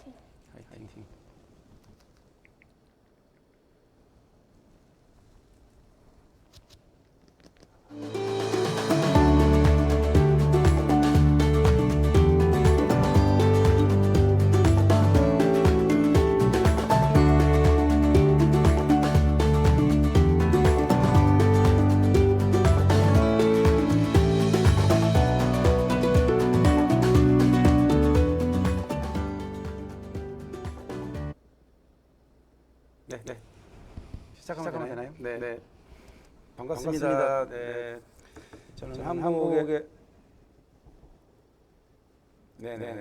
화이팅. 화이팅. 네. 시작하면 되나요? 네. 반갑습니다. 네. 저는 한국의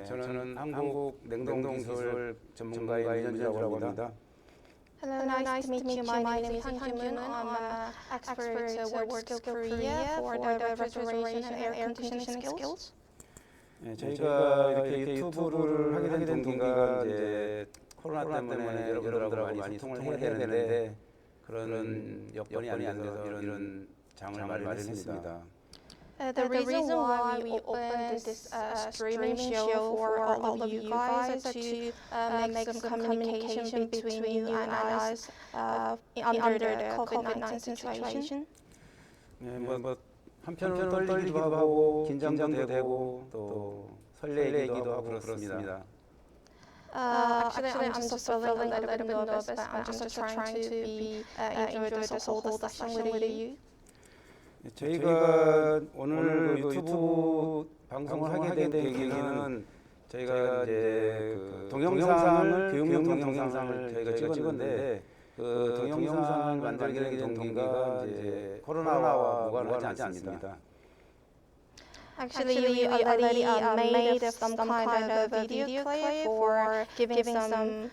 저는 한국 냉동기술 전문가의 민현주라고 합니다. Hello, nice to meet you. My name is Han Ji-moon. I'm an expert at WorldSkills Korea for the refrigeration and air conditioning skills. 네, 저희가 이렇게 유튜브를 하게 된 동기가 이제 코로나 때문에 여러분들하고 많이 소통을 해야 되는데 그런 여건이 안 돼서 이런 장을 마련했습니다. The reason why we opened this streaming show for all of you guys to make some communication between you and us under the COVID-19 situation. 네, 뭐 한편으로는 떨리기도 하고 긴장도 되고 또 설레기도 하고 그렇습니다. Actually, I'm just feeling a little bit nervous, but I'm just trying to be enjoy this whole session with you. 저희가 오늘 그 유튜브 방송을 하게 된 계기는 저희가 이제 그 동영상을 교육용 동영상을 저희가 찍었는데 그 동영상을 만들게 된 동기가 이제 코로나와 무관하지 않습니다. Actually, we already made some kind of a video clip for giving some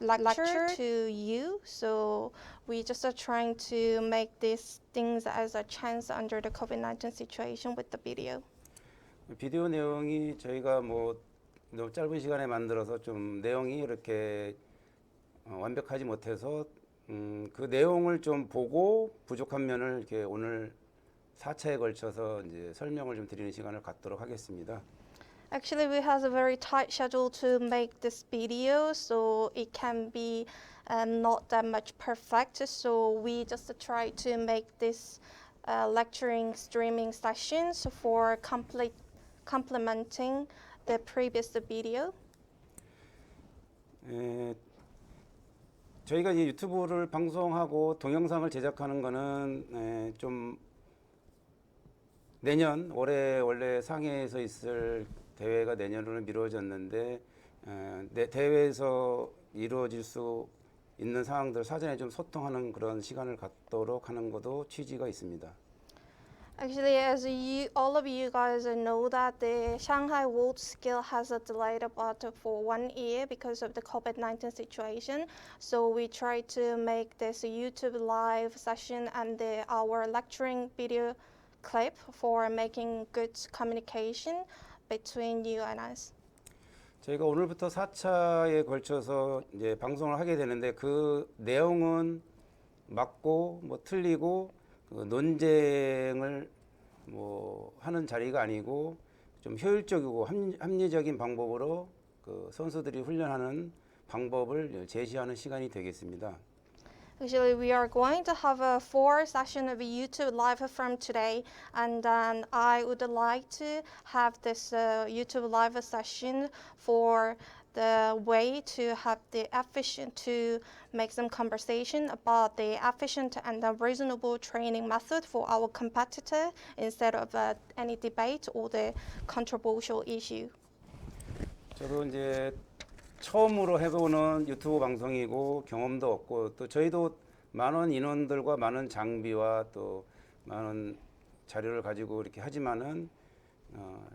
lecture to you. So we just are trying to make these things as a chance under the COVID-19 situation with the video. 비디오 내용이 저희가 뭐 너무 짧은 시간에 만들어서 좀 내용이 이렇게 완벽하지 못해서 그 내용을 좀 보고 부족한 면을 이렇게 오늘 4차에 걸쳐서 이제 설명을 좀 드리는 시간을 갖도록 하겠습니다. Actually, we have a very tight schedule to make this video, so it can be not that much perfect. So we just try to make this lecturing streaming sessions for complementing the previous video. 저희가 이 유튜브를 방송하고 동영상을 제작하는 거는 좀 내년 올해 원래 상해에서 있을 대회가 내년으로 미뤄졌는데 대회에서 이루어질 수 있는 상황들 사전에 좀 소통하는 그런 시간을 갖도록 하는 것도 취지가 있습니다. Actually, as all of you guys know that the Shanghai WorldSkill has delayed about for 1 year because of the COVID-19 situation. So we try to make this YouTube live session and our lecturing video clip for making good communication between you and us. 저희가 오늘부터 4차에 걸쳐서 이제 방송을 하게 되는데 그 내용은 맞고 뭐 틀리고 그 논쟁을 뭐 하는 자리가 아니고 좀 효율적이고 합리적인 방법으로 그 선수들이 훈련하는 방법을 제시하는 시간이 되겠습니다. Actually, we are going to have a 4 session of YouTube live from today, and I would like to have this YouTube live session for the way to have the efficient to make some conversation about the efficient and the reasonable training method for our competitor instead of any debate or the controversial issue. 저도 이제 처음으로 해보는 유튜브 방송이고 경험도 없고 또 저희도 많은 인원들과 많은 장비와 또 많은 자료를 가지고 이렇게 하지만은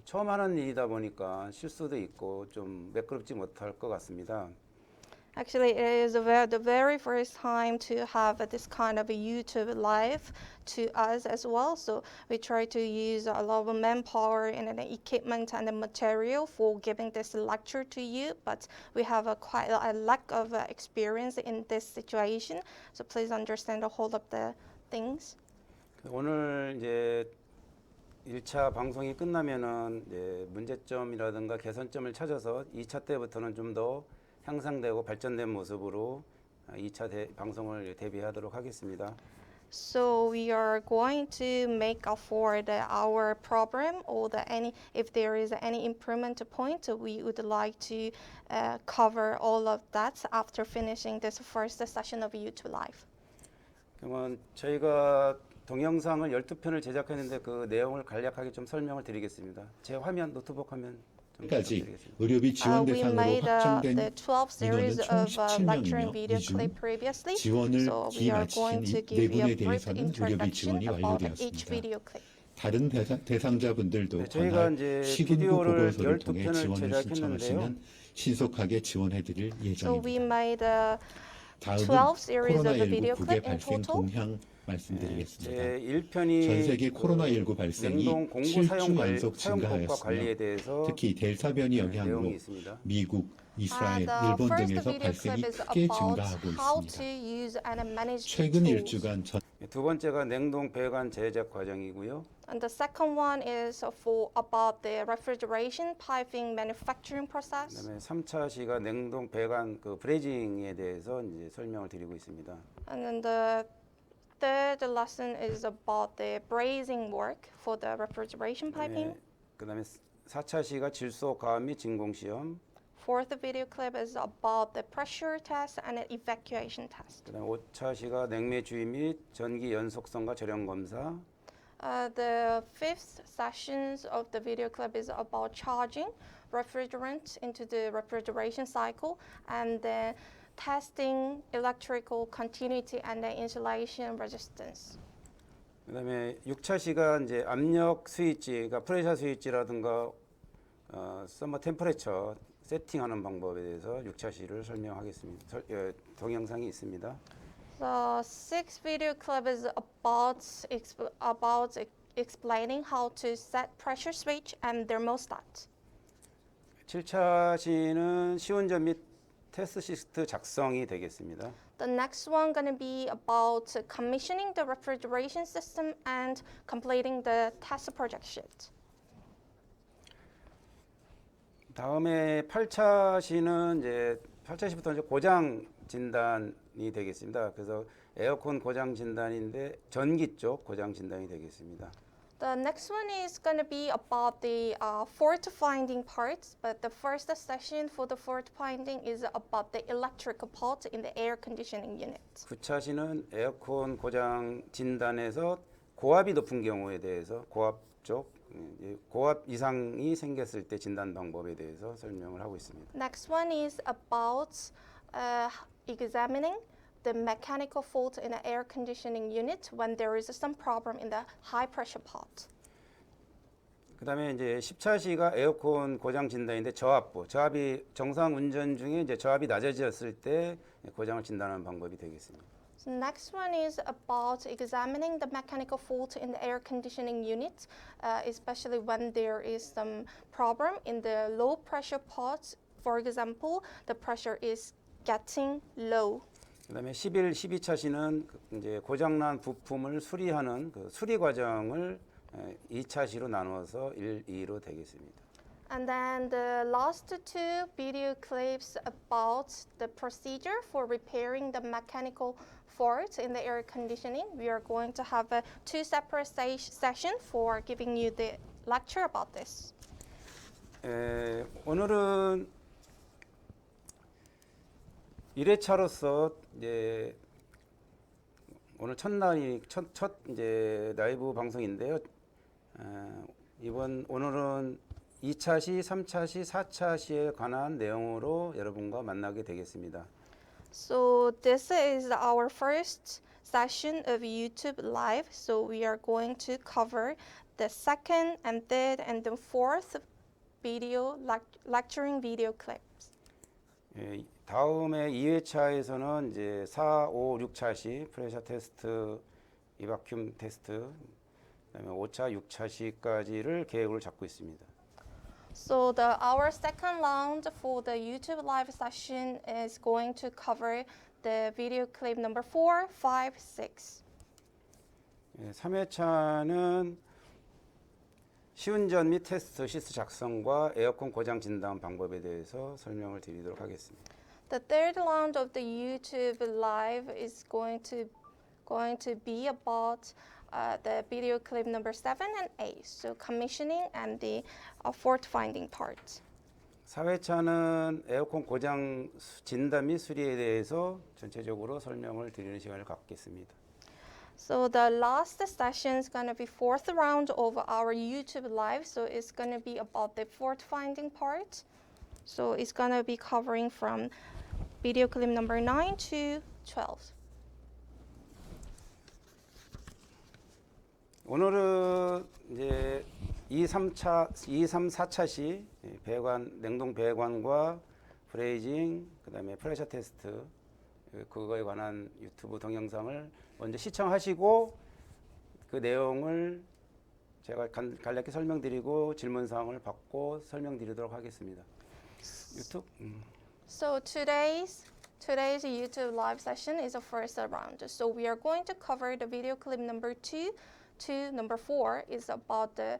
처음 하는 일이다 보니까 실수도 있고 좀 매끄럽지 못할 것 같습니다. Actually, it is the very first time to have this kind of a YouTube live to us as well. So we try to use a lot of manpower and the equipment and the material for giving this lecture to you. But we have quite a lack of experience in this situation. So please understand the whole of the things. 오늘 이제 1차 방송이 끝나면은 이제 문제점이라든가 개선점을 찾아서 2차 때부터는 좀 더 향상되고 발전된 모습으로 2차 방송을 대비하도록 하겠습니다. So we are going to make up for our problem or if there is any improvement point, we would like to cover all of that after finishing this first session of YouTube Live. 그러면 저희가 동영상을 12편을 제작했는데 그 내용을 간략하게 좀 설명을 드리겠습니다. 제 화면, 노트북 화면 좀 까지 드리겠습니다. 의료비 지원 We 대상으로 made 확정된 the 12 series 인원은 총 of lecture and 17명이며 video 이 중 clip previously. 지원을 So we are going to 기마친 give you a 네 분에 brief 대해서는 의료비 introduction 지원이 about each 완료되었습니다. video clip. 다른 대상자분들도 네, 저희가 관할 이제 시군구 비디오를 보고서를 통해 12편을 지원을 제작했는데요. 신청하시면 신속하게 지원해드릴 So we 예정입니다. made 12 다음은 series of the video 코로나19 국외 clip in 발생 total. 동향 말씀드리겠습니다. 제 1편이 전 세계 코로나19 발생이 냉동 공구 7주 연속 사용법과 관리에 증가하였으며 대해서 특히 델타 변이 영향으로 내용이 있습니다. 미국, 이스라엘, The 일본 first 등에서 video 발생이 clip is 크게 about 증가하고 how to 있습니다. use and manage 최근 tools. 일주간 전 두 번째가 냉동 배관 제작 과정이고요. And the second one is about the refrigeration piping manufacturing process. 그다음에 3차 시가 냉동 배관 그 브레이징에 대해서 이제 설명을 드리고 있습니다. And then the third lesson is about the brazing work for the refrigeration piping. 그다음에 4차 시가 질소 가압 및 진공 시험. Fourth video clip is about the pressure test and the evacuation test. 그다음에 5차 시가 냉매 주의 및 전기 연속성과 절연 검사. The fifth sessions of the video clip is about charging refrigerant into the refrigeration cycle and then testing electrical continuity and the insulation resistance. 그다음에 6차 시가 이제 압력 스위치, 그러니까 프레셔 스위치라든가 서머 템퍼레처 세팅하는 방법에 대해서 6차 시를 설명하겠습니다. 동영상이 있습니다. The sixth video clip is about explaining how to set pressure switch and thermostat. 7차 시는 시운전 및 테스트 시트 작성이 되겠습니다. The next one gonna be about commissioning the refrigeration system and completing the test project sheet. 다음에 8차 시는 이제 8차 시부터 이제 고장 진단이 되겠습니다. 그래서 에어컨 고장 진단인데 전기 쪽 고장 진단이 되겠습니다. The next one is going to be about the fault finding parts, but the first session for the fault finding is about the electrical part in the air conditioning unit. 9차 시는 에어컨 고장 진단에서 고압이 높은 경우에 대해서 고압 쪽 고압 이상이 생겼을 때 진단 방법에 대해서 설명을 하고 있습니다. Next one is about examining the mechanical fault in the air conditioning unit when there is some problem in the high pressure part. 그다음에 이제 10차 시가 에어컨 고장 진단인데 저압이 정상 운전 중에 이제 저압이 낮아졌을 때 고장을 진단하는 방법이 되겠습니다. So next one is about examining the mechanical fault in the air conditioning unit, especially when there is some problem in the low pressure part. For example, the pressure is getting low. 그다음에 11, 12차 시는 이제 고장난 부품을 수리하는 그 수리 과정을 2차 시로 나누어서 1, 2로 되겠습니다. And then the last two video clips about the procedure for repairing the mechanical fault in the air conditioning. We are going to have two separate sessions for giving you the lecture about this. 오늘은 1회차로서 이제 오늘 첫날이 첫 이제 라이브 방송인데요. 오늘은 2차 시, 3차 시, 4차 시에 관한 내용으로 여러분과 만나게 되겠습니다. So this is our first session of YouTube Live. So we are going to cover the second and third and the fourth video lecturing video clips. 다음에 2회차에서는 이제 4, 5, 6차 시 프레셔 테스트, 이바큐um 테스트, 그다음에 5차, 6차 시까지를 계획을 잡고 있습니다. So our second round for the YouTube live session is going to cover the video clip number 4, 5, 6. 3회차는 시운전 및 테스트 시스 작성과 에어컨 고장 진단 방법에 대해서 설명을 드리도록 하겠습니다. The third round of the YouTube live is going to be about the video clip number 7 and 8. So commissioning and the fault finding part. 4회차는 에어컨 고장 진단 및 수리에 대해서 전체적으로 설명을 드리는 시간을 갖겠습니다. So the last session is going to be fourth round of our YouTube live. So it's going to be about the fault finding part. So it's going to be covering from video clip number 9 to 12. 오늘은 이제 2, 3, 4차 시 배관, 냉동 배관과 브레이징, 그다음에 프레셔 테스트 그거에 관한 유튜브 동영상을 먼저 시청하시고 그 내용을 제가 간략히 설명드리고 질문사항을 받고 설명드리도록 하겠습니다. 유튜브. So today's YouTube live session is the first round. So we are going to cover the video clip number 2 to number 4 is about the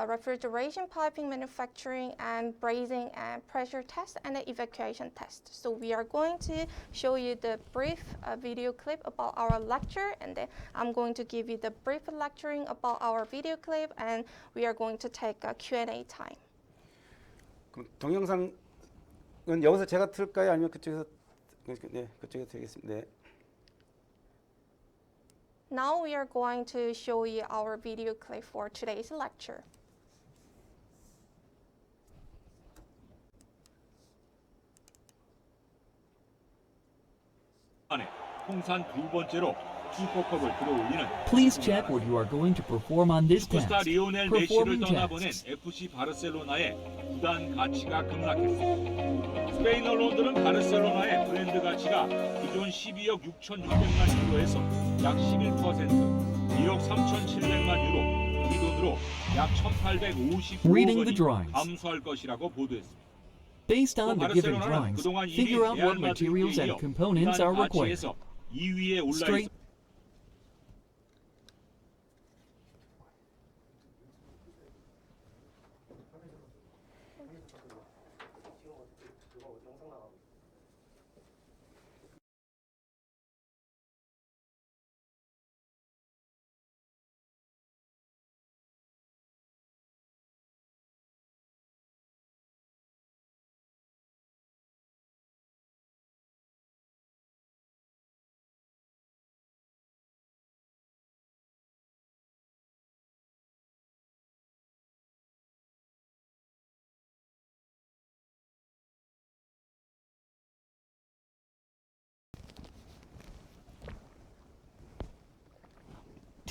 refrigeration piping manufacturing and brazing and pressure test and the evacuation test. So we are going to show you the brief video clip about our lecture, and then I'm going to give you the brief lecturing about our video clip, and we are going to take a Q&A time. 그럼 동영상은 여기서 제가 틀까요? 아니면 그쪽에서 그쪽에서 드리겠습니다. 네. Now we are going to show you our video clip for today's lecture. 안에 통산 두 번째로 슈퍼컵을 들어올리는 Please check what you are going to perform on this 슈퍼스타 test. 리오넬 메시를 Performing 떠나보낸 tasks. FC 바르셀로나의 구단 가치가 급락했습니다. 스페인 언론들은 바르셀로나의 브랜드 가치가 기존 12억 6,600만 유로에서 약 11%, 1억 3,700만 유로, 우리 돈으로 약 1,855억 Reading the 원이 drawings. 감소할 것이라고 보도했습니다. Based on the given 바르셀로나는 drawings, 그동안 1위 figure out 레알 what materials 마드리드에 and 이어 components 구단 are required. 가치에서 2위에 올라 Straight 있습니다.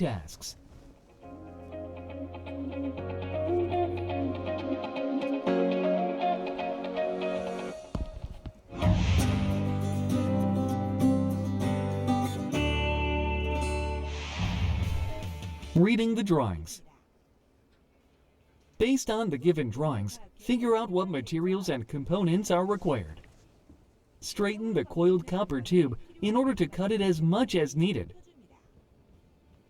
tasks. Reading the drawings. Based on the given drawings, figure out what materials and components are required. Straighten the coiled copper tube in order to cut it as much as needed.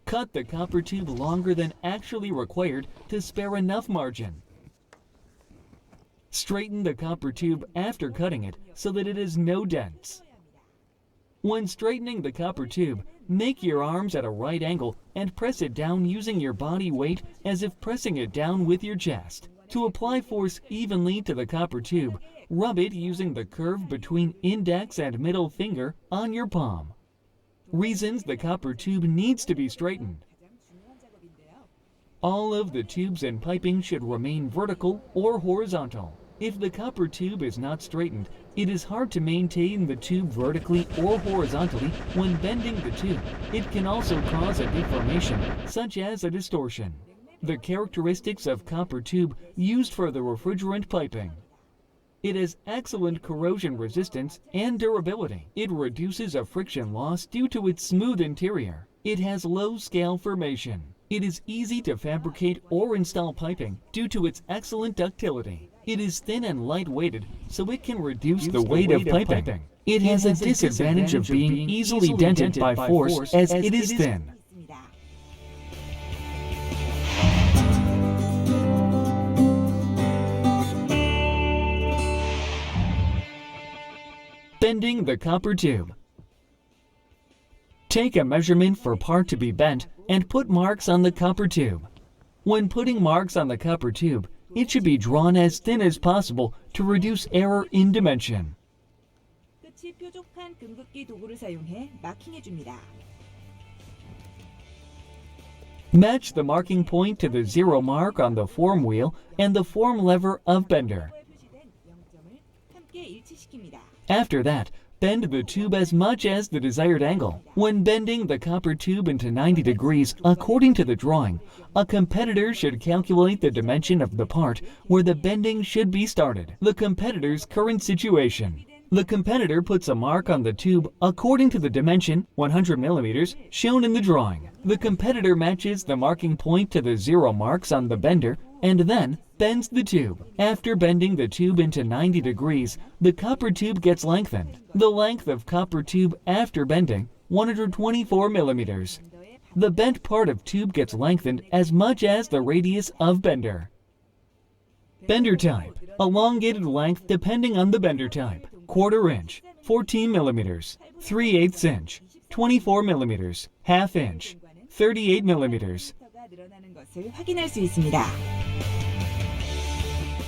Cut the copper tube longer than actually required to spare enough margin. Straighten the copper tube after cutting it so that it has no dents. When straightening the copper tube, make your arms at a right angle and press it down using your body weight as if pressing it down with your chest. To apply force evenly to the copper tube, rub it using the curve between index and middle finger on your palm. Reasons the copper tube needs to be straightened. All of the tubes and piping should remain vertical or horizontal. If the copper tube is not straightened, it is hard to maintain the tube vertically or horizontally when bending the tube. It can also cause a deformation, such as a distortion. The characteristics of copper tube used for the refrigerant piping. It has excellent corrosion resistance and durability. It reduces a friction loss due to its smooth interior. It has low scale formation. It is easy to fabricate or install piping due to its excellent ductility. It is thin and light-weighted, so it can reduce the weight of piping. It has a disadvantage of being easily dented by force as it is thin. Bending the copper tube. Take a measurement for part to be bent and put marks on the copper tube. When putting marks on the copper tube, it should be drawn as thin as possible to reduce error in dimension. 끝이 뾰족한 금극기 도구를 사용해 마킹해 줍니다. Match the marking point to the zero mark on the form wheel and the form lever of bender. 표시된 0점을 함께 일치시킵니다. After that, bend the tube as much as the desired angle. When bending the copper tube into 90 degrees according to the drawing, a competitor should calculate the dimension of the part where the bending should be started. The competitor's current situation. The competitor puts a mark on the tube according to the dimension, 100 millimeters, shown in the drawing. The competitor matches the marking point to the zero marks on the bender and then bends the tube. After bending the tube into 90 degrees, the copper tube gets lengthened. The length of copper tube after bending, 124 millimeters. The bent part of tube gets lengthened as much as the radius of bender. Bender type. Elongated length depending on the bender type. 1/4 inch, 14 millimeters, 3/8 inch, 24 millimeters, 1/2 inch, 38 millimeters. 가 늘어나는 것을 확인할 수 있습니다.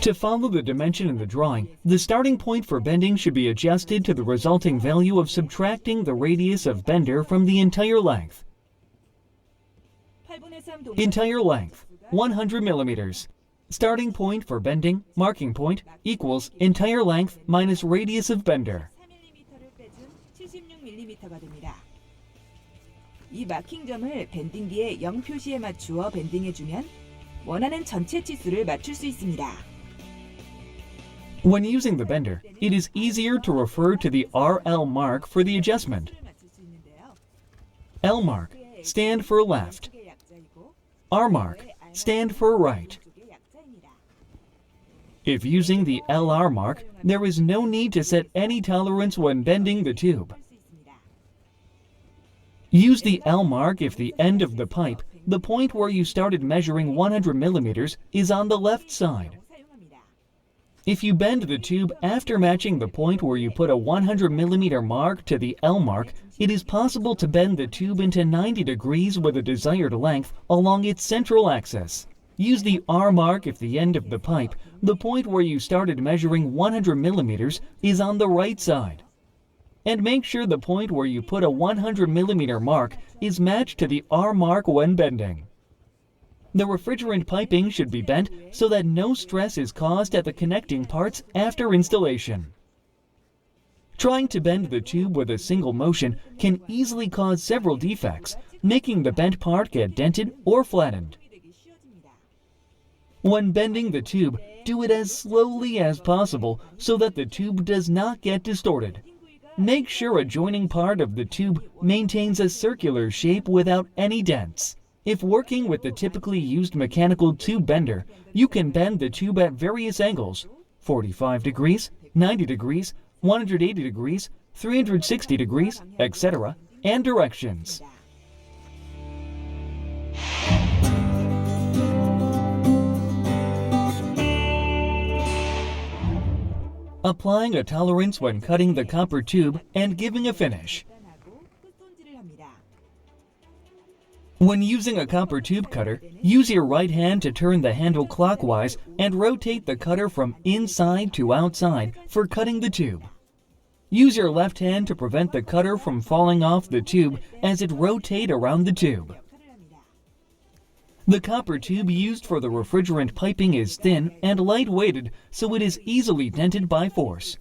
To follow the dimension in the drawing, the starting point for bending should be adjusted to the resulting value of subtracting the radius of bender from the entire length. 8분의 3 동작 Entire length, 100 millimeters. Starting point for bending, marking point, equals entire length minus radius of bender. 4mm를 빼준 76mm가 됩니다. 이 마킹점을 밴딩기의 0 표시에 맞추어 밴딩해주면 원하는 전체 치수를 맞출 수 있습니다. When using the bender, it is easier to refer to the RL mark for the adjustment. 맞출 수 있는데요. L mark, stand for left. 쪽의 약자이고 R mark, stand for right. 쪽의 약자입니다. If using the LR mark, there is no need to set any tolerance when bending the tube. 할 수 있습니다. Use the L mark if the end of the pipe, the point where you started measuring 100 millimeters, is on the left side. 사용합니다. If you bend the tube after matching the point where you put a 100 millimeter mark to the L mark, it is possible to bend the tube into 90 degrees with a desired length along its central axis. Use the R mark if the end of the pipe, the point where you started measuring 100 millimeters, is on the right side. And make sure the point where you put a 100 millimeter mark is matched to the R mark when bending. The refrigerant piping should be bent so that no stress is caused at the connecting parts after installation. Trying to bend the tube with a single motion can easily cause several defects, making the bent part get dented or flattened. 되기 쉬워집니다. When bending the tube, do it as slowly as possible so that the tube does not get distorted. Make sure a joining part of the tube maintains a circular shape without any dents. If working with the typically used mechanical tube bender, you can bend the tube at various angles, 45 degrees, 90 degrees, 180 degrees, 360 degrees, etc., and directions. Applying a tolerance when cutting the copper tube and giving a finish. 하고 끝손질을 합니다. When using a copper tube cutter, use your right hand to turn the handle clockwise and rotate the cutter from inside to outside for cutting the tube. Use your left hand to prevent the cutter from falling off the tube as it rotates around the tube. 역할을 합니다. The copper tube used for the refrigerant piping is thin and light-weighted, so it is easily dented by force.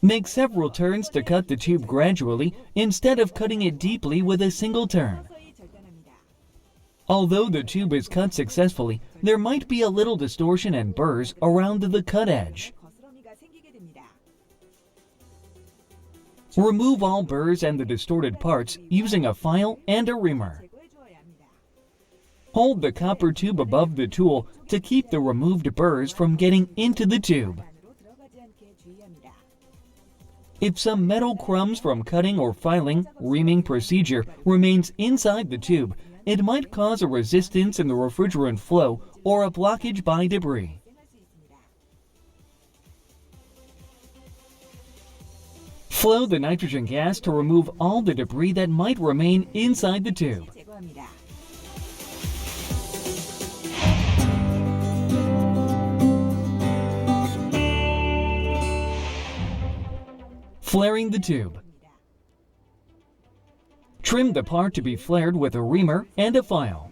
Make several turns to cut the tube gradually instead of cutting it deeply with a single turn. 서서히 절단합니다. Although the tube is cut successfully, there might be a little distortion and burrs around the cut edge. 거스러미가 생기게 됩니다. Remove all burrs and the distorted parts using a file and a reamer. 제거해 주어야 합니다. Hold the copper tube above the tool to keep the removed burrs from getting into the tube. 안으로 들어가지 않게 주의합니다. If some metal crumbs from cutting or filing, reaming procedure remains inside the tube, it might cause a resistance in the refrigerant flow or a blockage by debris. 발생할 수 있습니다. Flow the nitrogen gas to remove all the debris that might remain inside the tube. 제거합니다. Flaring the tube. Trim the part to be flared with a reamer and a file.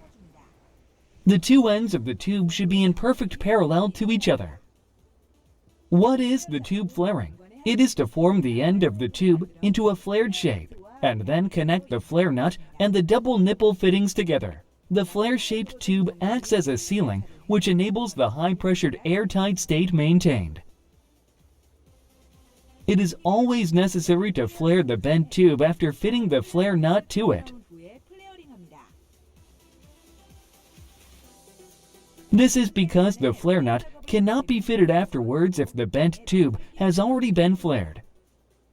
The two ends of the tube should be in perfect parallel to each other. What is the tube flaring? It is to form the end of the tube into a flared shape and then connect the flare nut and the double nipple fittings together. The flare-shaped tube acts as a sealing, which enables the high-pressured airtight state maintained. It is always necessary to flare the bent tube after fitting the flare nut to it. 후에 플레어링합니다. This is because the flare nut cannot be fitted afterwards if the bent tube has already been flared.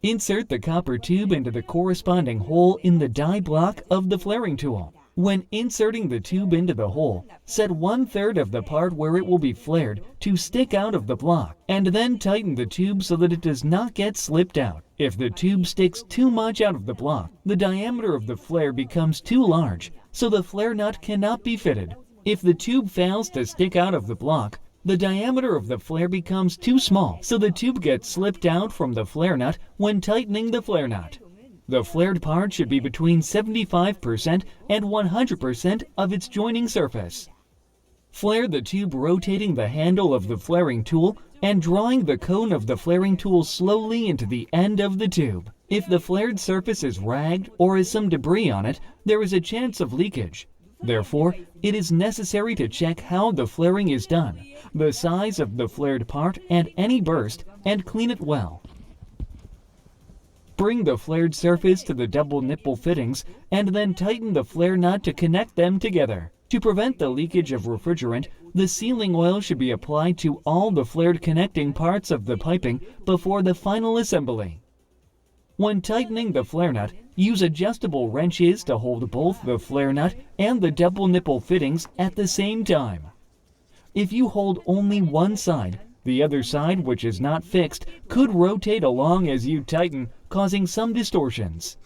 Insert the copper tube into the corresponding hole in the die block of the flaring tool. When inserting the tube into the hole, set 1/3 of the part where it will be flared to stick out of the block, and then tighten the tube so that it does not get slipped out. If the tube sticks too much out of the block, the diameter of the flare becomes too large, so the flare nut cannot be fitted. If the tube fails to stick out of the block, the diameter of the flare becomes too small, so the tube gets slipped out from the flare nut when tightening the flare nut. The flared part should be between 75% and 100% of its joining surface. Flare the tube rotating the handle of the flaring tool and drawing the cone of the flaring tool slowly into the end of the tube. If the flared surface is ragged or has some debris on it, there is a chance of leakage. Therefore, it is necessary to check how the flaring is done, the size of the flared part and any burst, and clean it well. Bring the flared surface to the double nipple fittings and then tighten the flare nut to connect them together. To prevent the leakage of refrigerant, the sealing oil should be applied to all the flared connecting parts of the piping before the final assembly. When tightening the flare nut, use adjustable wrenches to hold both the flare nut and the double nipple fittings at the same time. If you hold only one side, the other side, which is not fixed, could rotate along as you tighten, causing some distortions.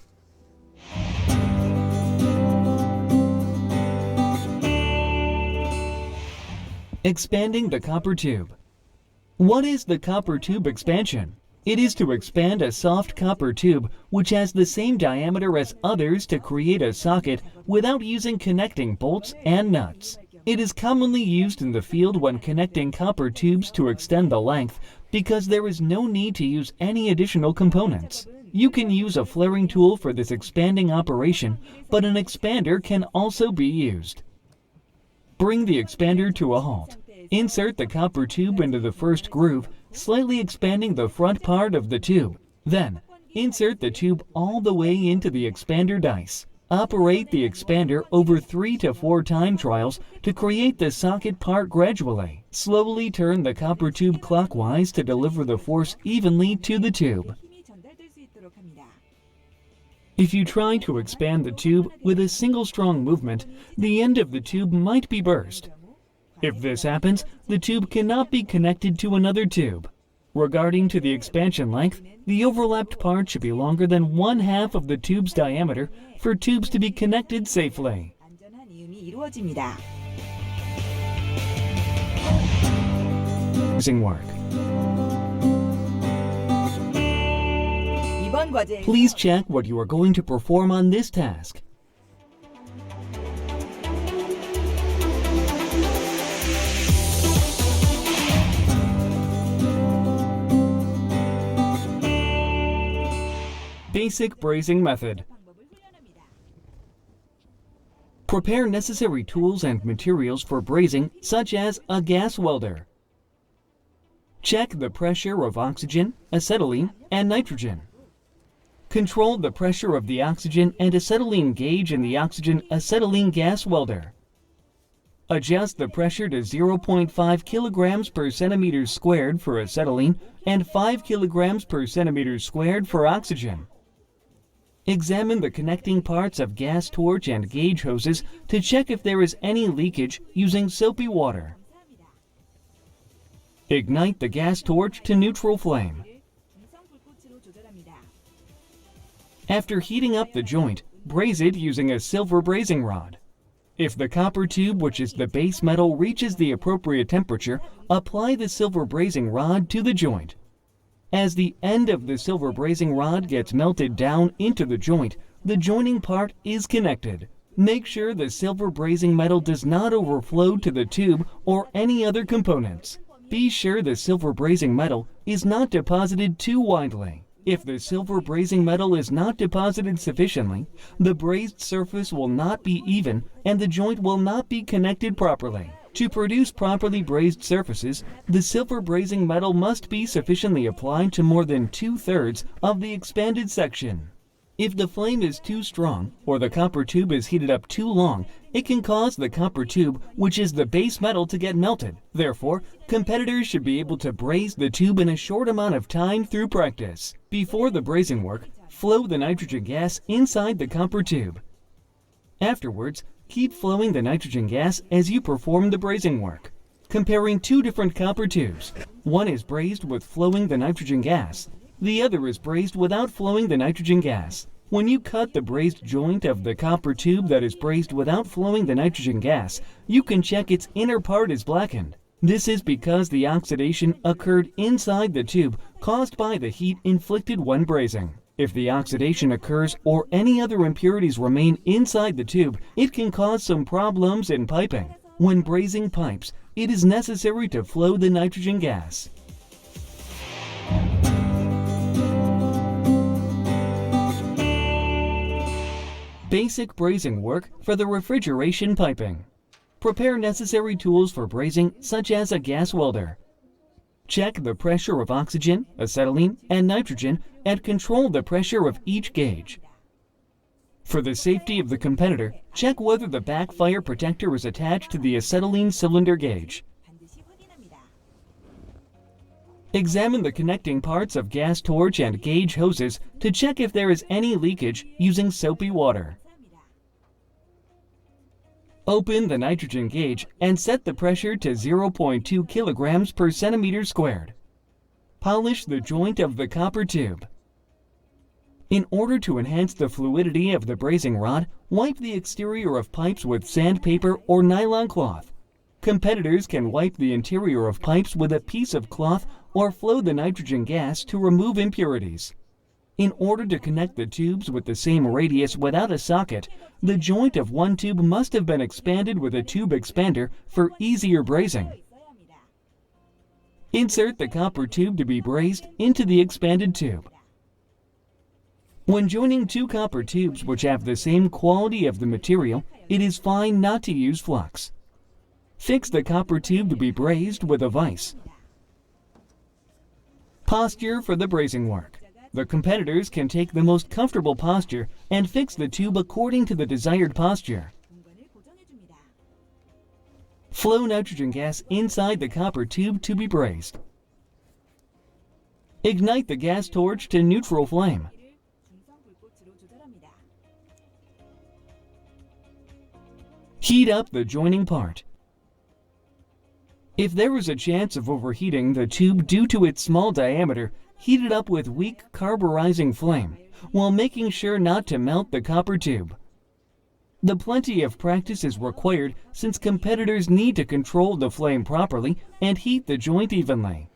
Expanding the copper tube. What is the copper tube expansion? It is to expand a soft copper tube which has the same diameter as others to create a socket without using connecting bolts and nuts. It is commonly used in the field when connecting copper tubes to extend the length because there is no need to use any additional components. You can use a flaring tool for this expanding operation, but an expander can also be used. Bring the expander to a halt. Insert the copper tube into the first groove, slightly expanding the front part of the tube. Then, insert the tube all the way into the expander dice. Operate the expander over 3 to 4 time trials to create the socket part gradually. Slowly turn the copper tube clockwise to deliver the force evenly to the tube. 힘이 전달될 수 있도록 합니다. If you try to expand the tube with a single strong movement, the end of the tube might be burst. If this happens, the tube cannot be connected to another tube. Regarding to the expansion length, the overlapped part should be longer than 1/2 of the tube's diameter for tubes to be connected safely. 안전한 이음이 이루어집니다. Work. 이번 과제 Please check what you are going to perform on this task. Basic brazing method. 방법을 훈련합니다. Prepare necessary tools and materials for brazing, such as a gas welder. Check the pressure of oxygen, acetylene, and nitrogen. Control the pressure of the oxygen and acetylene gauge in the oxygen-acetylene gas welder. Adjust the pressure to 0.5 kilograms per centimeter squared for acetylene and 5 kilograms per centimeter squared for oxygen. Examine the connecting parts of gas torch and gauge hoses to check if there is any leakage using soapy water. Ignite the gas torch to neutral flame. 중성 불꽃으로 조절합니다. After heating up the joint, braze it using a silver brazing rod. If the copper tube, which is the base metal, reaches the appropriate temperature, apply the silver brazing rod to the joint. As the end of the silver brazing rod gets melted down into the joint, the joining part is connected. Make sure the silver brazing metal does not overflow to the tube or any other components. Be sure the silver brazing metal is not deposited too widely. If the silver brazing metal is not deposited sufficiently, the brazed surface will not be even and the joint will not be connected properly. To produce properly brazed surfaces, the silver brazing metal must be sufficiently applied to more than 2/3 of the expanded section. If the flame is too strong or the copper tube is heated up too long, it can cause the copper tube, which is the base metal, to get melted. Therefore, competitors should be able to braze the tube in a short amount of time through practice. Before the brazing work, flow the nitrogen gas inside the copper tube. Afterwards, keep flowing the nitrogen gas as you perform the brazing work. Comparing two different copper tubes. One is brazed with flowing the nitrogen gas. The other is brazed without flowing the nitrogen gas. When you cut the brazed joint of the copper tube that is brazed without flowing the nitrogen gas, you can check its inner part is blackened. This is because the oxidation occurred inside the tube caused by the heat inflicted when brazing. If the oxidation occurs or any other impurities remain inside the tube, it can cause some problems in piping. When brazing pipes, it is necessary to flow the nitrogen gas. Basic brazing work for the refrigeration piping. Prepare necessary tools for brazing, such as a gas welder. Check the pressure of oxygen, acetylene, and nitrogen, and control the pressure of each gauge. For the safety of the competitor, check whether the backfire protector is attached to the acetylene cylinder gauge. Examine the connecting parts of gas torch and gauge hoses to check if there is any leakage using soapy water. Open the nitrogen gauge and set the pressure to 0.2 kilograms per centimeter squared. Polish the joint of the copper tube. In order to enhance the fluidity of the brazing rod, wipe the exterior of pipes with sandpaper or nylon cloth. Competitors can wipe the interior of pipes with a piece of cloth or flow the nitrogen gas to remove impurities. In order to connect the tubes with the same radius without a socket, the joint of one tube must have been expanded with a tube expander for easier brazing. Insert the copper tube to be brazed into the expanded tube. When joining two copper tubes which have the same quality of the material, it is fine not to use flux. Fix the copper tube to be brazed with a vise. Posture for the brazing work. The competitors can take the most comfortable posture and fix the tube according to the desired posture. Flow nitrogen gas inside the copper tube to be brazed. Ignite the gas torch to neutral flame. Heat up the joining part. If there is a chance of overheating the tube due to its small diameter, heat it up with weak carburizing flame, while making sure not to melt the copper tube. The plenty of practice is required since competitors need to control the flame properly and heat the joint evenly.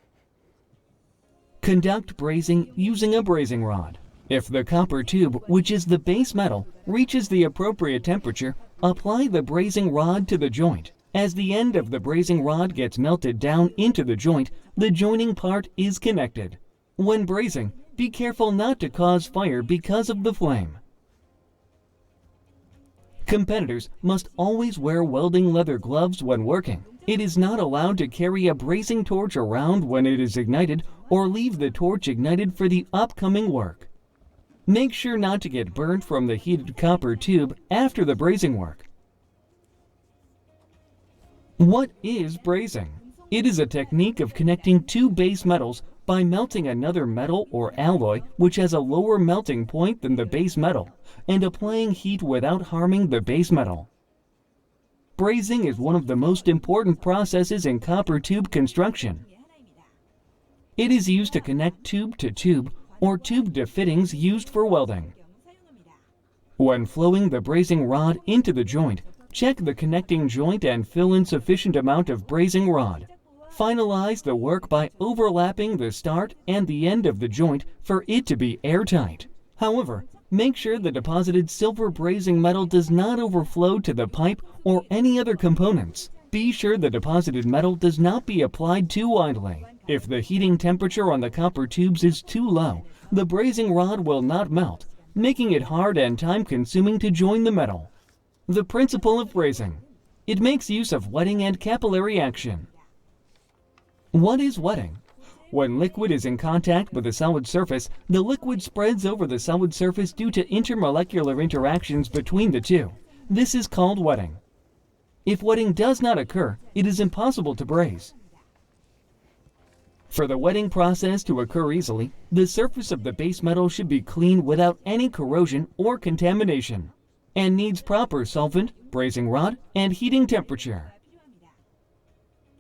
Conduct brazing using a brazing rod. If the copper tube, which is the base metal, reaches the appropriate temperature, apply the brazing rod to the joint. As the end of the brazing rod gets melted down into the joint, the joining part is connected. When brazing, be careful not to cause fire because of the flame. Competitors must always wear welding leather gloves when working. It is not allowed to carry a brazing torch around when it is ignited or leave the torch ignited for the upcoming work. Make sure not to get burnt from the heated copper tube after the brazing work. What is brazing? It is a technique of connecting two base metals by melting another metal or alloy which has a lower melting point than the base metal and applying heat without harming the base metal. Brazing is one of the most important processes in copper tube construction. It is used to connect tube to tube or tube to fittings used for welding. When flowing the brazing rod into the joint, check the connecting joint and fill in sufficient amount of brazing rod. Finalize the work by overlapping the start and the end of the joint for it to be airtight. However, make sure the deposited silver brazing metal does not overflow to the pipe or any other components. Be sure the deposited metal does not be applied too widely. If the heating temperature on the copper tubes is too low, the brazing rod will not melt, making it hard and time-consuming to join the metal. The principle of brazing. It makes use of wetting and capillary action. What is wetting? When liquid is in contact with a solid surface, the liquid spreads over the solid surface due to intermolecular interactions between the two. This is called wetting. If wetting does not occur, it is impossible to braze. For the wetting process to occur easily, the surface of the base metal should be clean without any corrosion or contamination, and needs proper solvent, brazing rod, and heating temperature.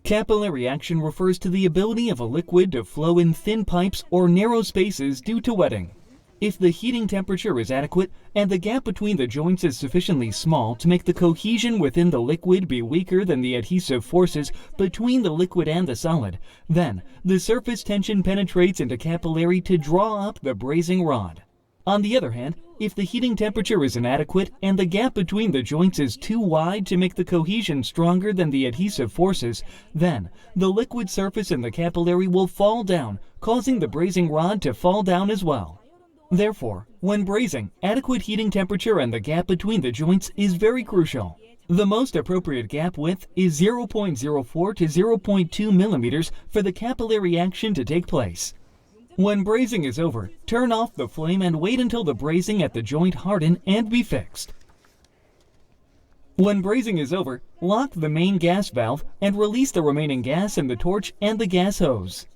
Capillary action refers to the ability of a liquid to flow in thin pipes or narrow spaces due to wetting. If the heating temperature is adequate and the gap between the joints is sufficiently small to make the cohesion within the liquid be weaker than the adhesive forces between the liquid and the solid, then the surface tension penetrates into capillary to draw up the brazing rod. On the other hand, if the heating temperature is inadequate and the gap between the joints is too wide to make the cohesion stronger than the adhesive forces, then the liquid surface in the capillary will fall down, causing the brazing rod to fall down as well. Therefore, when brazing, adequate heating temperature and the gap between the joints is very crucial. The most appropriate gap width is 0.04 to 0.2 millimeters for the capillary action to take place. When brazing is over, turn off the flame and wait until the brazing at the joint harden and be fixed. When brazing is over, lock the main gas valve and release the remaining gas in the torch and the gas hose.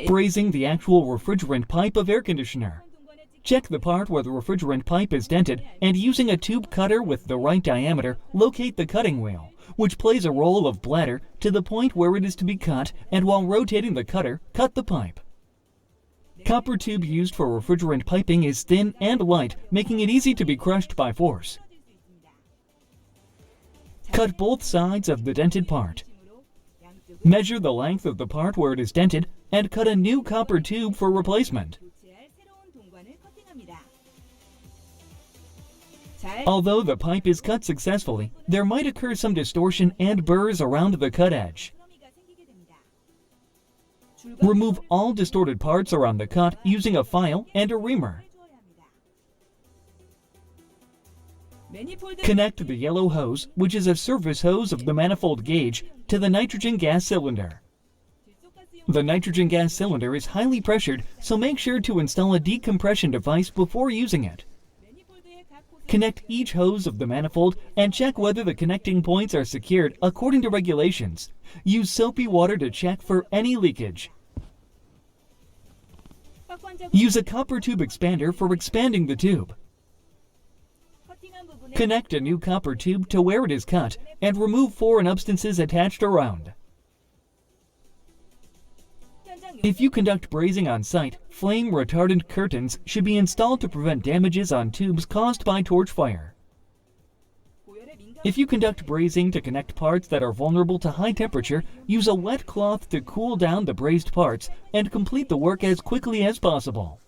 Brazing the actual refrigerant pipe of air conditioner. Check the part where the refrigerant pipe is dented and using a tube cutter with the right diameter, locate the cutting wheel, which plays a role of bladder, to the point where it is to be cut, and while rotating the cutter, cut the pipe. Copper tube used for refrigerant piping is thin and light, making it easy to be crushed by force. Cut both sides of the dented part. Measure the length of the part where it is dented and cut a new copper tube for replacement. Although the pipe is cut successfully, there might occur some distortion and burrs around the cut edge. Remove all distorted parts around the cut using a file and a reamer. Connect the yellow hose, which is a surface hose of the manifold gauge, to the nitrogen gas cylinder. The nitrogen gas cylinder is highly pressured, so make sure to install a decompression device before using it. Connect each hose of the manifold and check whether the connecting points are secured according to regulations. Use soapy water to check for any leakage. Use a copper tube expander for expanding the tube. Connect a new copper tube to where it is cut and remove foreign substances attached around. If you conduct brazing on site, flame retardant curtains should be installed to prevent damages on tubes caused by torch fire. If you conduct brazing to connect parts that are vulnerable to high temperature, use a wet cloth to cool down the brazed parts and complete the work as quickly as possible.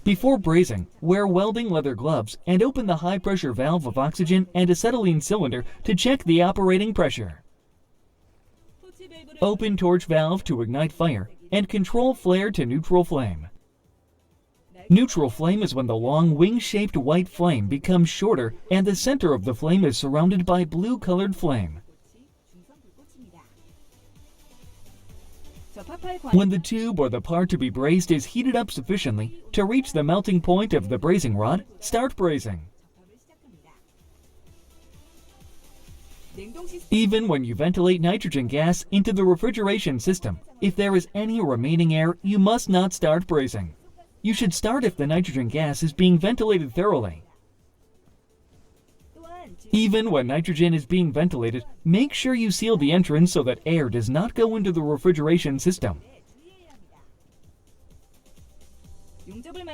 Before brazing, wear welding leather gloves and open the high-pressure valve of oxygen and acetylene cylinder to check the operating pressure. Open torch valve to ignite fire and control flare to neutral flame. Neutral flame is when the long wing-shaped white flame becomes shorter and the center of the flame is surrounded by blue-colored flame. When the tube or the part to be brazed is heated up sufficiently to reach the melting point of the brazing rod, start brazing. Even when you ventilate nitrogen gas into the refrigeration system, if there is any remaining air, you must not start brazing. You should start if the nitrogen gas is being ventilated thoroughly. Even when nitrogen is being ventilated, make sure you seal the entrance so that air does not go into the refrigeration system.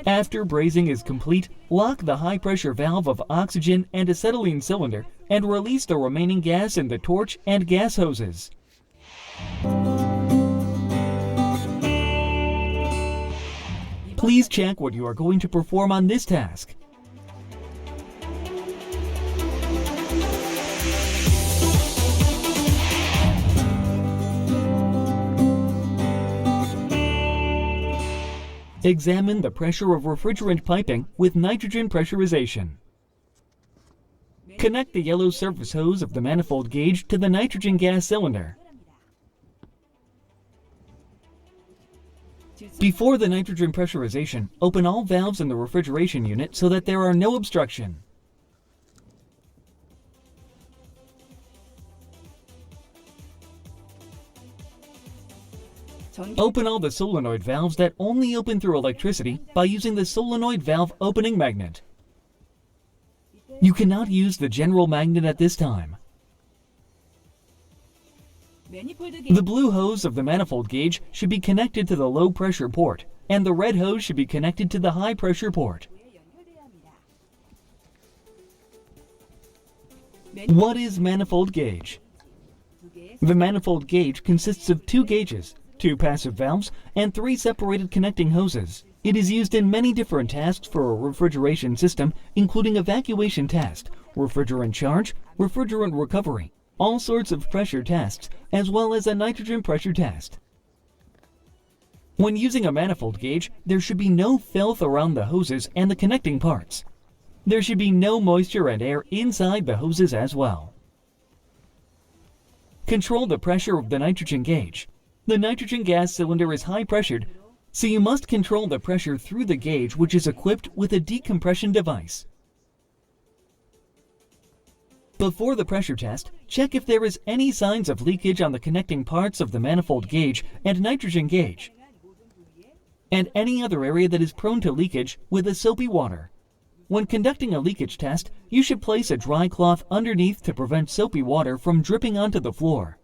After brazing is complete, lock the high-pressure valve of oxygen and acetylene cylinder and release the remaining gas in the torch and gas hoses. Please check what you are going to perform on this task. Examine the pressure of refrigerant piping with nitrogen pressurization. Connect the yellow surface hose of the manifold gauge to the nitrogen gas cylinder. Before the nitrogen pressurization, open all valves in the refrigeration unit so that there are no obstruction. Open all the solenoid valves that only open through electricity by using the solenoid valve opening magnet. You cannot use the general magnet at this time. The blue hose of the manifold gauge should be connected to the low pressure port, and the red hose should be connected to the high pressure port. What is manifold gauge? The manifold gauge consists of 2 gauges, 2 passive valves, and 3 separated connecting hoses. It is used in many different tasks for a refrigeration system, including evacuation test, refrigerant charge, refrigerant recovery, all sorts of pressure tests, as well as a nitrogen pressure test. When using a manifold gauge, there should be no filth around the hoses and the connecting parts. There should be no moisture and air inside the hoses as well. Control the pressure of the nitrogen gauge. The nitrogen gas cylinder is high pressured, so you must control the pressure through the gauge, which is equipped with a decompression device. Before the pressure test, check if there is any signs of leakage on the connecting parts of the manifold gauge and nitrogen gauge, and any other area that is prone to leakage with a soapy water. When conducting a leakage test, you should place a dry cloth underneath to prevent soapy water from dripping onto the floor.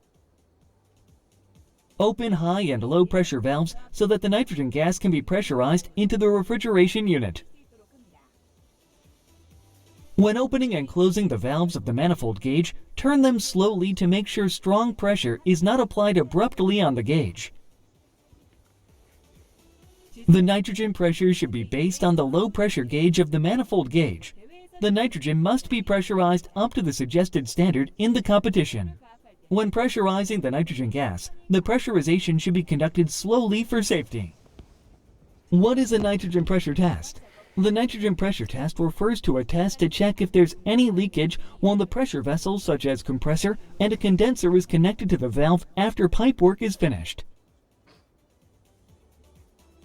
Open high and low pressure valves so that the nitrogen gas can be pressurized into the refrigeration unit. When opening and closing the valves of the manifold gauge, turn them slowly to make sure strong pressure is not applied abruptly on the gauge. The nitrogen pressure should be based on the low pressure gauge of the manifold gauge. The nitrogen must be pressurized up to the suggested standard in the competition. When pressurizing the nitrogen gas, the pressurization should be conducted slowly for safety. What is a nitrogen pressure test? The nitrogen pressure test refers to a test to check if there's any leakage while the pressure vessels such as compressor and a condenser is connected to the valve after pipe work is finished.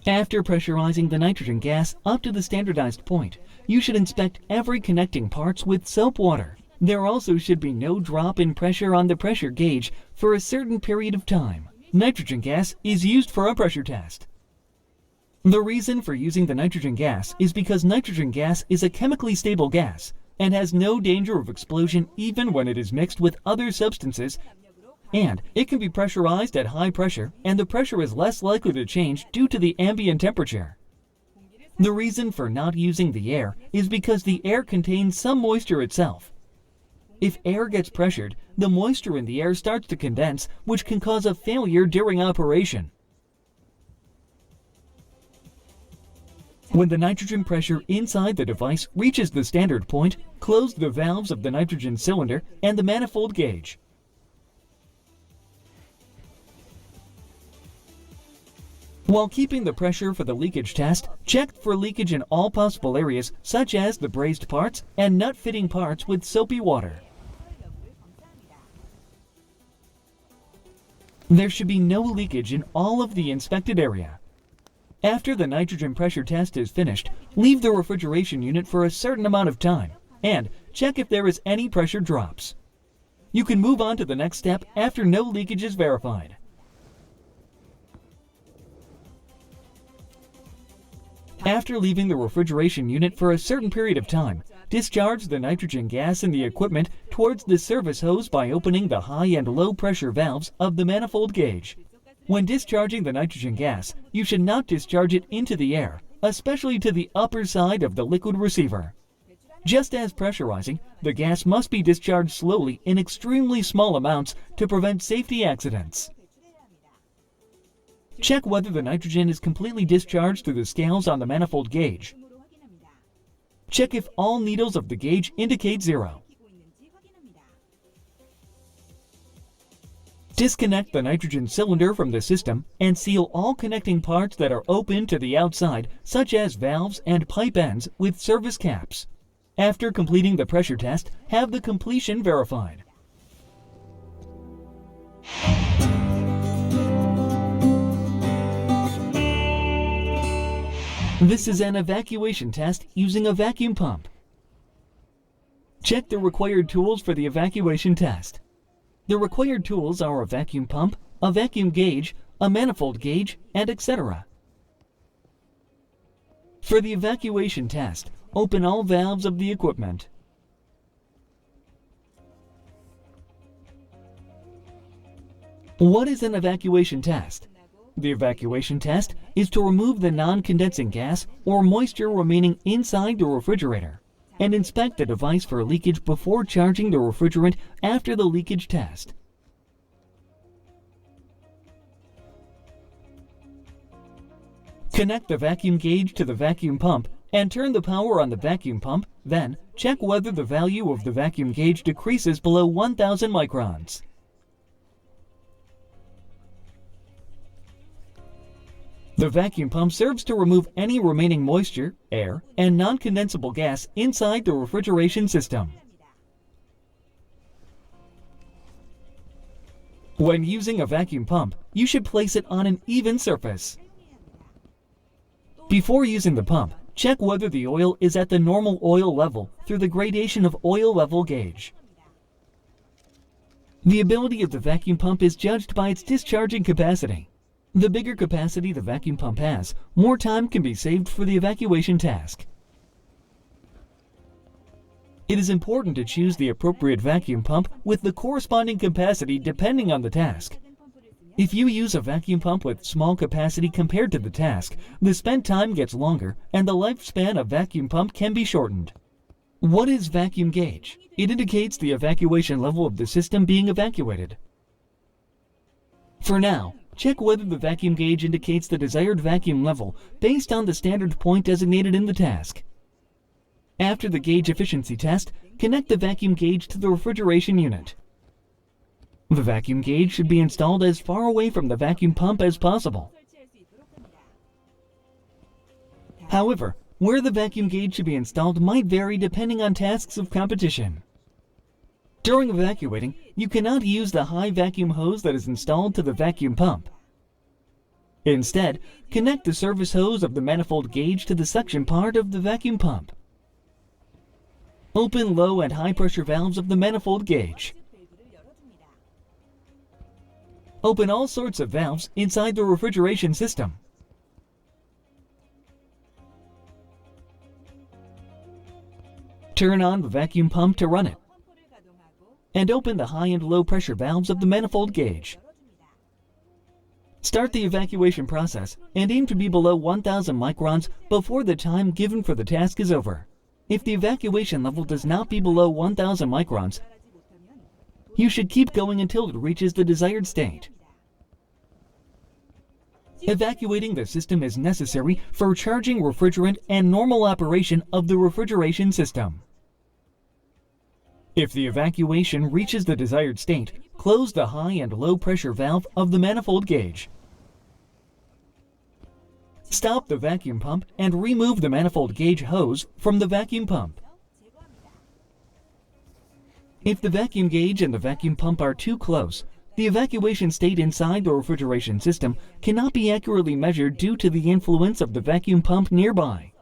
After pressurizing the nitrogen gas up to the standardized point, you should inspect every connecting parts with soap water. There also should be no drop in pressure on the pressure gauge for a certain period of time. Nitrogen gas is used for a pressure test. The reason for using the nitrogen gas is because nitrogen gas is a chemically stable gas and has no danger of explosion even when it is mixed with other substances, and it can be pressurized at high pressure, and the pressure is less likely to change due to the ambient temperature. The reason for not using the air is because the air contains some moisture itself. If air gets pressured, the moisture in the air starts to condense, which can cause a failure during operation. When the nitrogen pressure inside the device reaches the standard point, close the valves of the nitrogen cylinder and the manifold gauge. While keeping the pressure for the leakage test, check for leakage in all possible areas such as the brazed parts and nut fitting parts with soapy water. There should be no leakage in all of the inspected area. After the nitrogen pressure test is finished, leave the refrigeration unit for a certain amount of time and check if there is any pressure drops. You can move on to the next step after no leakage is verified. After leaving the refrigeration unit for a certain period of time, discharge the nitrogen gas in the equipment towards the service hose by opening the high and low pressure valves of the manifold gauge. When discharging the nitrogen gas, you should not discharge it into the air, especially to the upper side of the liquid receiver. Just as pressurizing, the gas must be discharged slowly in extremely small amounts to prevent safety accidents. Check whether the nitrogen is completely discharged through the scales on the manifold gauge. Check if all needles of the gauge indicate 0. Disconnect the nitrogen cylinder from the system and seal all connecting parts that are open to the outside, such as valves and pipe ends, with service caps. After completing the pressure test, have the completion verified. This is an evacuation test using a vacuum pump. Check the required tools for the evacuation test. The required tools are a vacuum pump, a vacuum gauge, a manifold gauge, and etc. For the evacuation test, open all valves of the equipment. What is an evacuation test? The evacuation test is to remove the non-condensing gas or moisture remaining inside the refrigerator and inspect the device for leakage before charging the refrigerant after the leakage test. Connect the vacuum gauge to the vacuum pump and turn the power on the vacuum pump, then check whether the value of the vacuum gauge decreases below 1000 microns. The vacuum pump serves to remove any remaining moisture, air, and non-condensable gas inside the refrigeration system. When using a vacuum pump, you should place it on an even surface. Before using the pump, check whether the oil is at the normal oil level through the gradation of oil level gauge. The ability of the vacuum pump is judged by its discharging capacity. The bigger capacity the vacuum pump has, more time can be saved for the evacuation task. It is important to choose the appropriate vacuum pump with the corresponding capacity depending on the task. If you use a vacuum pump with small capacity compared to the task, the spent time gets longer and the lifespan of vacuum pump can be shortened. What is vacuum gauge? It indicates the evacuation level of the system being evacuated. For now, check whether the vacuum gauge indicates the desired vacuum level based on the standard point designated in the task. After the gauge efficiency test, connect the vacuum gauge to the refrigeration unit. The vacuum gauge should be installed as far away from the vacuum pump as possible. However, where the vacuum gauge should be installed might vary depending on tasks of competition. During evacuating, you cannot use the high vacuum hose that is installed to the vacuum pump. Instead, connect the service hose of the manifold gauge to the suction part of the vacuum pump. Open low and high pressure valves of the manifold gauge. Open all sorts of valves inside the refrigeration system. Turn on the vacuum pump to run it, and open the high and low pressure valves of the manifold gauge. Start the evacuation process and aim to be below 1000 microns before the time given for the task is over. If the evacuation level does not be below 1000 microns, you should keep going until it reaches the desired state. Evacuating the system is necessary for charging refrigerant and normal operation of the refrigeration system. If the evacuation reaches the desired state, close the high and low pressure valve of the manifold gauge. Stop the vacuum pump and remove the manifold gauge hose from the vacuum pump. If the vacuum gauge and the vacuum pump are too close, the evacuation state inside the refrigeration system cannot be accurately measured due to the influence of the vacuum pump nearby.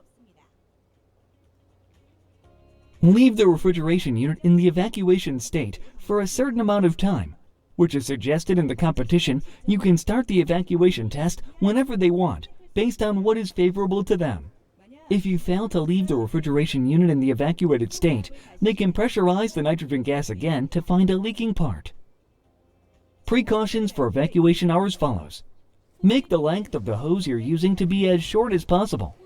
Leave the refrigeration unit in the evacuation state for a certain amount of time, which is suggested in the competition. You can start the evacuation test whenever they want, based on what is favorable to them. If you fail to leave the refrigeration unit in the evacuated state, they can pressurize the nitrogen gas again to find a leaking part. Precautions for evacuation are as follows. Make the length of the hose you're using to be as short as possible.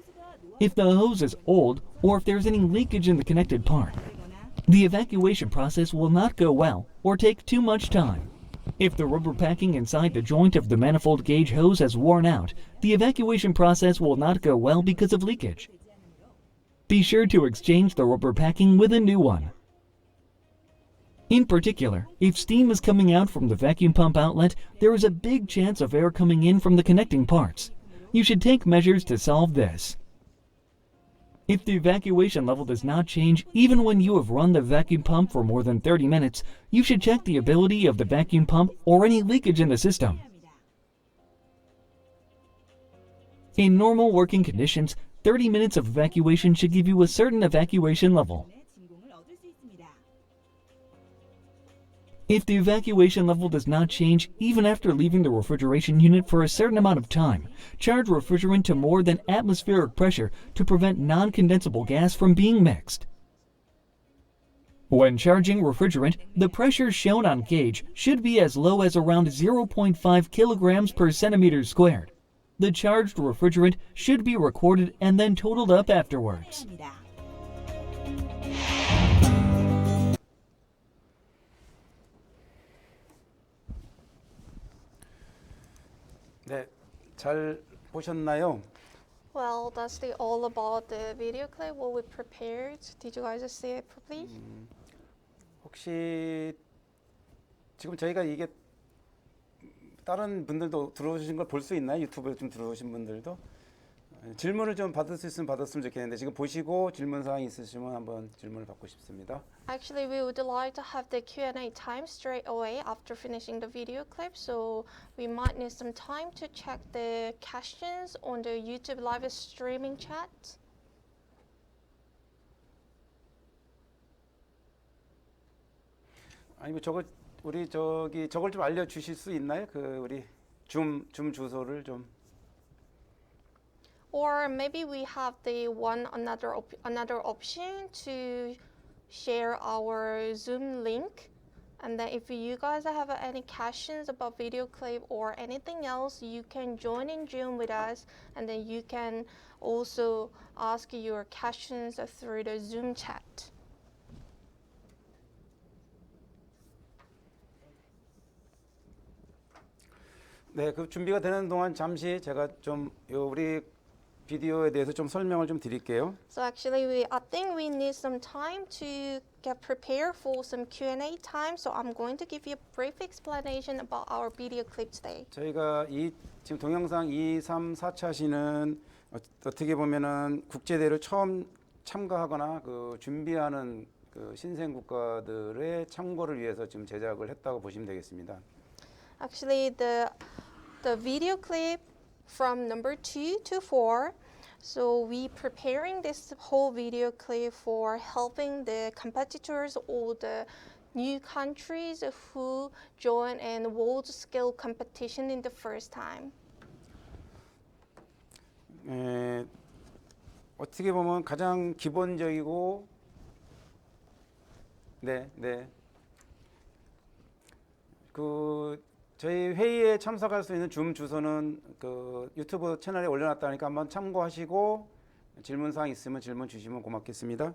If the hose is old, or if there's any leakage in the connected part, the evacuation process will not go well or take too much time. If the rubber packing inside the joint of the manifold gauge hose has worn out, the evacuation process will not go well because of leakage. Be sure to exchange the rubber packing with a new one. In particular, if steam is coming out from the vacuum pump outlet, there is a big chance of air coming in from the connecting parts. You should take measures to solve this. If the evacuation level does not change even when you have run the vacuum pump for more than 30 minutes, you should check the ability of the vacuum pump or any leakage in the system. In normal working conditions, 30 minutes of evacuation should give you a certain evacuation level. If the evacuation level does not change even after leaving the refrigeration unit for a certain amount of time, charge refrigerant to more than atmospheric pressure to prevent non-condensable gas from being mixed. When charging refrigerant, the pressure shown on gauge should be as low as around 0.5 kilograms per centimeter squared. The charged refrigerant should be recorded and then totaled up afterwards. 네, 잘 보셨나요? Well, that's all about the video clip, what we prepared. Did you guys see it properly? 혹시 지금 저희가 이게 다른 분들도 들어오신 걸 볼 수 있나요? 유튜브에 좀 들어오신 분들도 질문을 좀 받을 수 있으면 받았으면 좋겠는데 지금 보시고 질문 사항이 있으시면 한번 질문을 받고 싶습니다. Actually, we would like to have the Q&A time straight away after finishing the video clip, so we might need some time to check the questions on the YouTube live streaming chat. 아니 뭐 저걸 좀 알려 주실 수 있나요? 그 우리 줌 주소를 좀 Or maybe we have another option to share our Zoom link, and then if you guys have any questions about video clip or anything else, you can join in Zoom with us, and then you can also ask your questions through the Zoom chat. 네, 그 준비가 되는 동안 잠시 제가 좀 우리 비디오에 대해서 좀 설명을 좀 드릴게요. So actually, I think we need some time to get prepared for some Q&A time. So I'm going to give you a brief explanation about our video clip today. 저희가 지금 동영상 2, 3, 4차 시는 어떻게 보면은 국제대회를 처음 참가하거나 그 준비하는 그 신생 국가들의 참고를 위해서 지금 제작을 했다고 보시면 되겠습니다. Actually, the video clip from number 2 to 4. So we preparing this whole video clip for helping the competitors or the new countries who join in world scale competition in the first time. 어떻게 보면 가장 기본적이고 저희 회의에 참석할 수 있는 줌 주소는 그 유튜브 채널에 올려놨다니까 한번 참고하시고 질문 사항 있으면 질문 주시면 고맙겠습니다.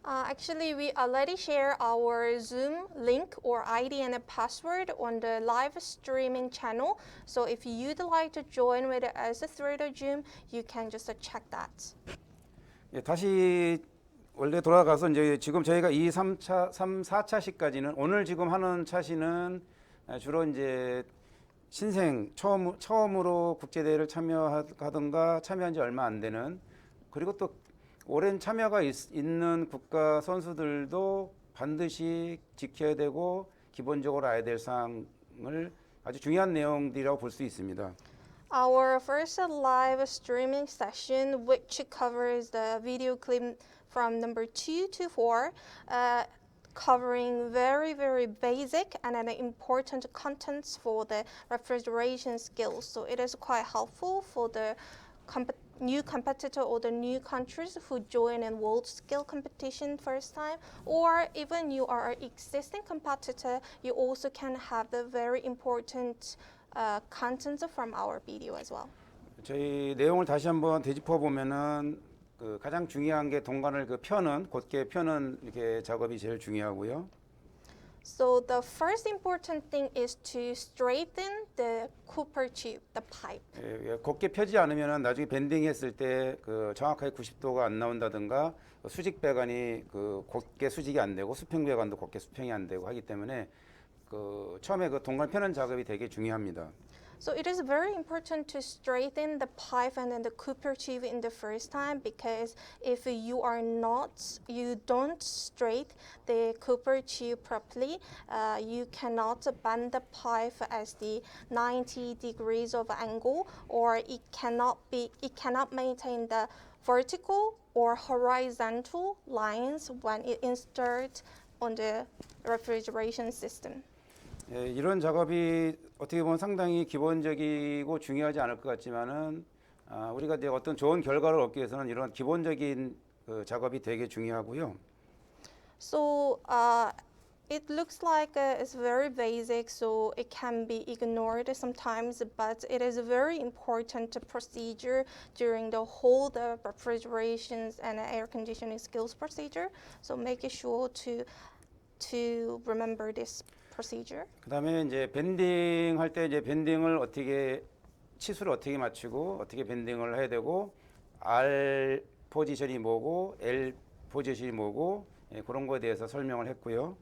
Actually, we already share our Zoom link or ID and a password on the live streaming channel. So if you'd like to join with us through the Zoom, you can just check that. 예, 다시 원래 돌아가서 이제 지금 저희가 2, 3차, 3, 4차 시까지는 오늘 지금 하는 차시는 주로 이제 신생 처음으로 국제대회를 참여하던가 참여한 지 얼마 안 되는 그리고 또 오랜 참여가 있는 국가 선수들도 반드시 지켜야 되고 기본적으로 알아야 될 사항을 아주 중요한 내용들이라고 볼 수 있습니다. Our first live streaming session, which covers the video clip from number 2 to 4, covering very basic and an important contents for the refrigeration skills. So it is quite helpful for the new competitor or the new countries who join in world scale competition first time, or even you are an existing competitor, you also can have the very important content from our video as well. 저희 내용을 다시 한번 되짚어 보면은 그 가장 중요한 게 동관을 그 펴는 곧게 펴는 이렇게 작업이 제일 중요하고요. So the first important thing is to straighten the copper tube, the pipe. 예, 곧게 펴지 않으면은 나중에 밴딩했을 때 그 정확하게 90도가 안 나온다든가 수직 배관이 그 곧게 수직이 안 되고 수평 배관도 곧게 수평이 안 되고 하기 때문에 그 처음에 그 동관 펴는 작업이 되게 중요합니다. So it is very important to straighten the pipe and then the copper tube in the first time, because if you don't straight the copper tube properly, you cannot bend the pipe as the 90 degrees of angle, or it cannot maintain the vertical or horizontal lines when it inserts on the refrigeration system. 예, 이런 작업이 어떻게 보면 상당히 기본적이고 중요하지 않을 것 같지만은 우리가 이제 어떤 좋은 결과를 얻기 위해서는 이런 기본적인 그 작업이 되게 중요하고요. So it looks like it's very basic, so it can be ignored sometimes, but it is a very important procedure during the whole the refrigerations and air conditioning skills procedure. So make sure to remember this procedure. 그다음에 이제 밴딩 할 때 이제 밴딩을 어떻게 치수를 어떻게 맞추고 어떻게 밴딩을 해야 되고 R 포지션이 뭐고 L 포지션이 뭐고 예, 그런 거에 대해서 설명을 했고요.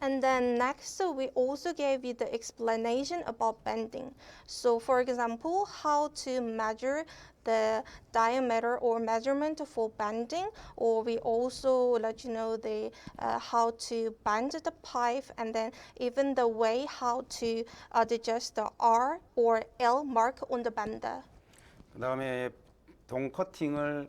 And then next, we also gave you the explanation about bending. So for example, how to measure the diameter or measurement for bending, or we also let you know the how to bend the pipe, and then even the way how to adjust the R or L mark on the bender. 그다음에 동 커팅을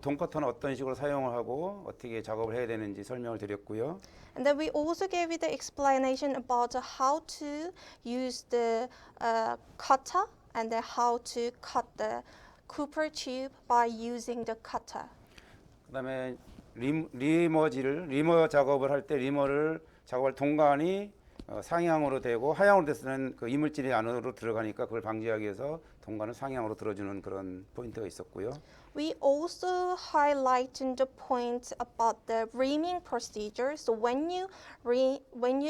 동 커터는 어떤 식으로 사용을 하고 어떻게 작업을 해야 되는지 설명을 드렸고요. And then we also gave you the explanation about how to use the cutter and then how to cut the copper tube by using the cutter. 그다음에 리머 작업을 할 때 리머를 작업할 동관이 상향으로 되고 하향으로 됐으면 그 이물질이 안으로 들어가니까 그걸 방지하기 위해서 동관을 상향으로 들어주는 그런 포인트가 있었고요. We also highlighted the point about the reaming procedure. So when you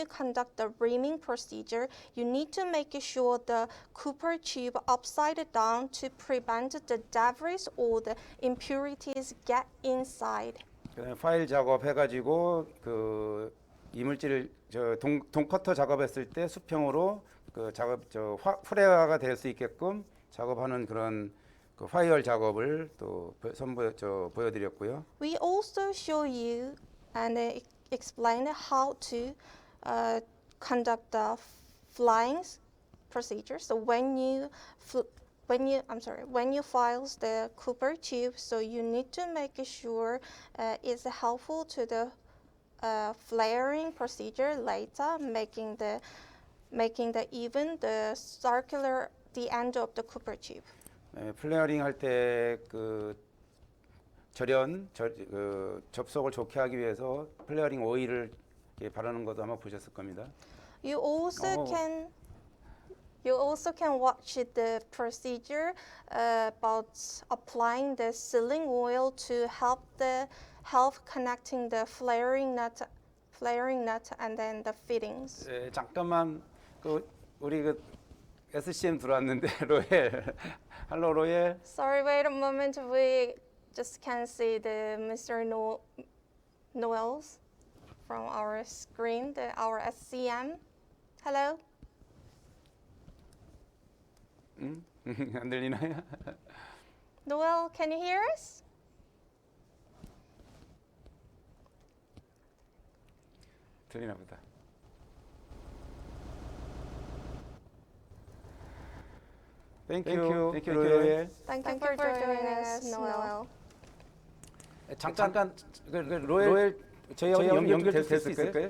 conduct the reaming procedure, you need to make sure the copper tube upside down to prevent the debris or the impurities get inside. 그다음에 파일 작업해가지고 그 이물질 동 커터 작업했을 때 수평으로 그 작업 프레아가 될 수 있게끔 작업하는 그런 그 파이얼 작업을 또 보여드렸고요. We also show you and explain how to conduct the flying procedure. So when you files the copper tube, so you need to make sure it's helpful to the flaring procedure later, making the even the circular the end of the copper tube. 플레어링 할 때 그 접속을 좋게 하기 위해서 플레어링 오일을 바르는 것도 아마 보셨을 겁니다. You also can watch the procedure about applying the sealing oil to help connecting the flaring nut and then the fittings. 네, 잠깐만 우리 그 SCM 들어왔는데 로엘. Hello, 로엘. Sorry, wait a moment. We just can't see the Mr. Noels from our screen, our SCM. Hello. 안 들리나요? Noel, can you hear us? 들리나 보다. Thank you, 로엘. Thank you for joining us, Noel. 잠깐 로엘 저희하고 연결될 수 있을까요?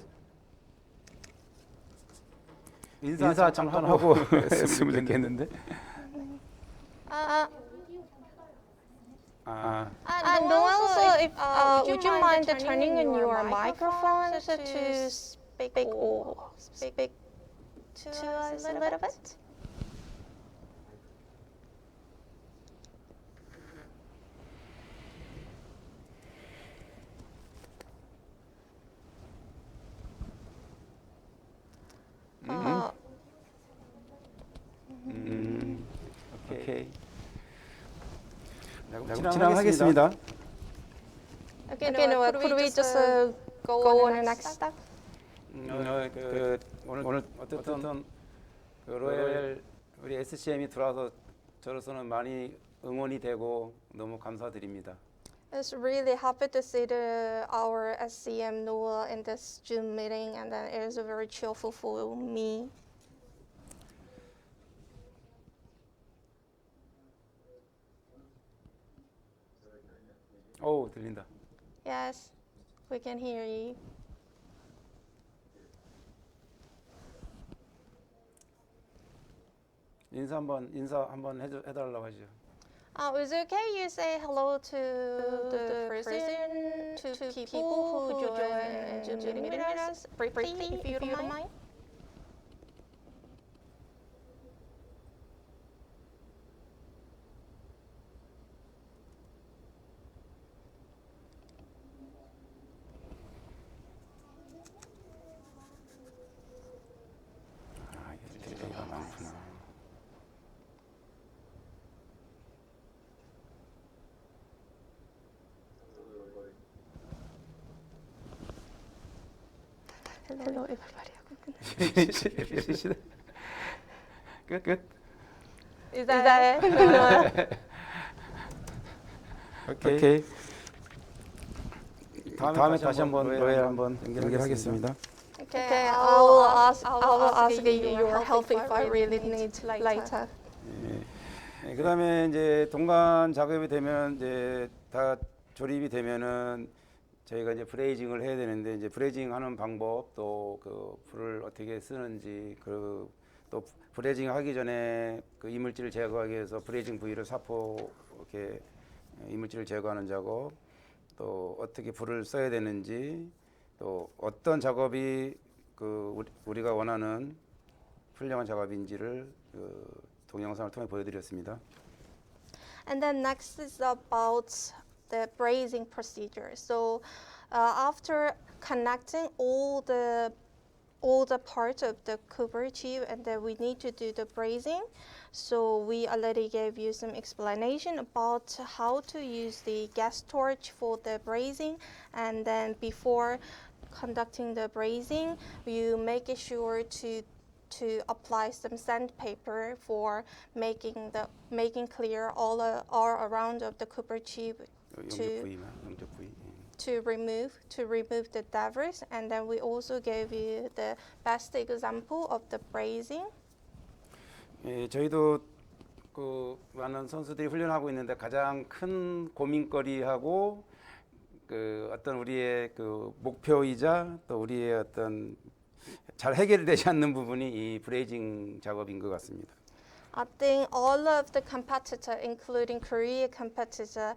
인사 잠깐 하고 했으면 좋겠는데. And also, if would you mind turning on your microphone to speak to us a little bit? 오케이. 진행하겠습니다. Okay, no, could we just go on the next step? 오늘 어쨌든 그 로얄 우리 SCM이 들어와서 저로서는 많이 응원이 되고 너무 감사드립니다. It's really happy to see our SCM Noah in this Zoom meeting, and then it is very cheerful for me. 오, 들린다. Yes, we can hear you. 인사 한번 해달라고 하죠. Is it okay you say hello to the president, to people who join Zoom meeting with us briefly, if you don't mind? 아, 이게 딜레이가 많구나. Hello, everybody. 끝. Is that it? 오케이. 다음에 다시 한번 로얄 한번 연결하겠습니다. Okay, I will ask you your help if I really need later. 그다음에 이제 동관 작업이 되면 이제 다 조립이 되면은 저희가 이제 브레이징을 해야 되는데 이제 브레이징 하는 방법 또 그 불을 어떻게 쓰는지 그 또 브레이징 하기 전에 그 이물질을 제거하기 위해서 브레이징 부위를 사포 이렇게 이물질을 제거하는 작업 또 어떻게 불을 써야 되는지 또 어떤 작업이 그 우리가 원하는 훌륭한 작업인지를 그 동영상을 통해 보여드렸습니다. And then next is about the brazing procedure. So after connecting all the parts of the copper tube, and then we need to do the brazing. So we already gave you some explanation about how to use the gas torch for the brazing, and then before conducting the brazing, you make sure to apply some sandpaper for making clear all around of the copper tube 용접 부위. to remove the debris. And then we also gave you the best example of the brazing. 예, 저희도 그 많은 선수들이 훈련하고 있는데 가장 큰 고민거리하고 그 어떤 우리의 그 목표이자 또 우리의 어떤 잘 해결되지 않는 부분이 이 브레이징 작업인 것 같습니다. I think all of the competitor, including Korea competitor,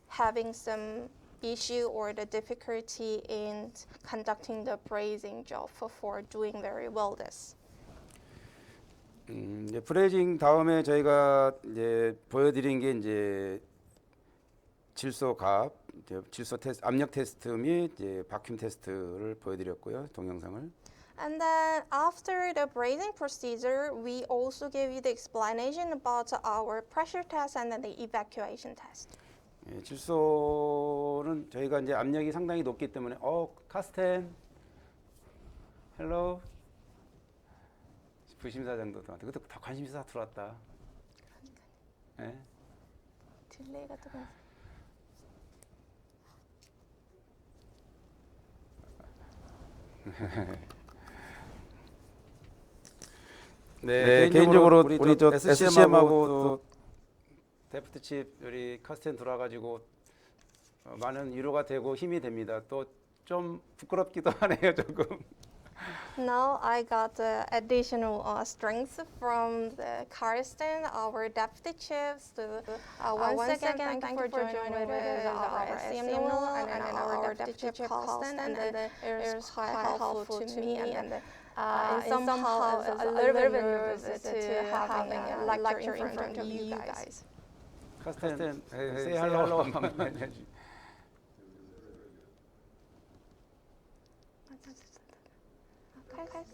having some issue or the difficulty in conducting the brazing job for doing very well this. 이제 브레이징 다음에 저희가 이제 보여드린 게 이제 질소갑, 질소 테스트, 압력 테스트 및 이제 바큐um 테스트를 보여드렸고요, 동영상을. And then after the brazing procedure, we also gave you the explanation about our pressure test and then the evacuation test. 예, 질소는 저희가 이제 압력이 상당히 높기 때문에 카스텐, 헬로, 부심사장도 들어왔다. 그것도 다 관심사 들어왔다. 예. 딜레이가 조금. 네, 개인적으로 우리 저 SCM하고 또 데프트 칩 우리 카스텐 들어와가지고 많은 위로가 되고 힘이 됩니다. 또 좀 부끄럽기도 하네요, 조금. Now I got additional strength from the Karsten, our deputy chiefs. Once again, thank you for joining with our SCM Noel and our deputy chief Karsten, and it was quite helpful to me and somehow a little bit nervous to having a lecture in front of you guys. 카스텐, say hello. Okay, guys.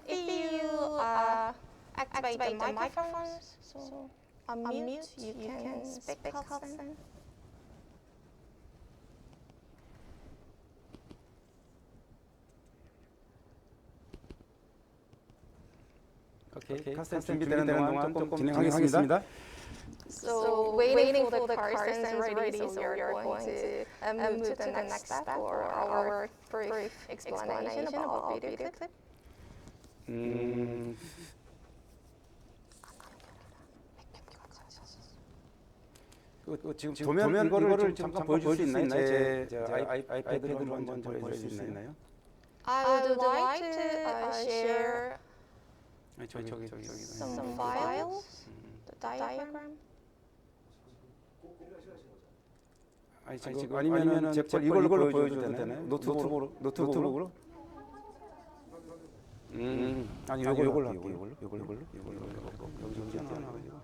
If you activate the microphones, so unmute, you can speak, Karsten. 오케이, 카스텐 준비되는 동안 조금 진행하겠습니다. So waiting for the Karsten's ready, so you're going to move to the next step for our brief explanation about video clip. 지금 보면 이거를 잠깐 보여줄 수 있나요? 제 아이패드로 한번 보여줄 수 있나요? I would like to share 저기 some files, the diagram. 지금 아니면은 이걸로 보여줘도 되나요? 노트북으로? 아니 요걸로 할게요. 요걸로 여기 튀어나와가지고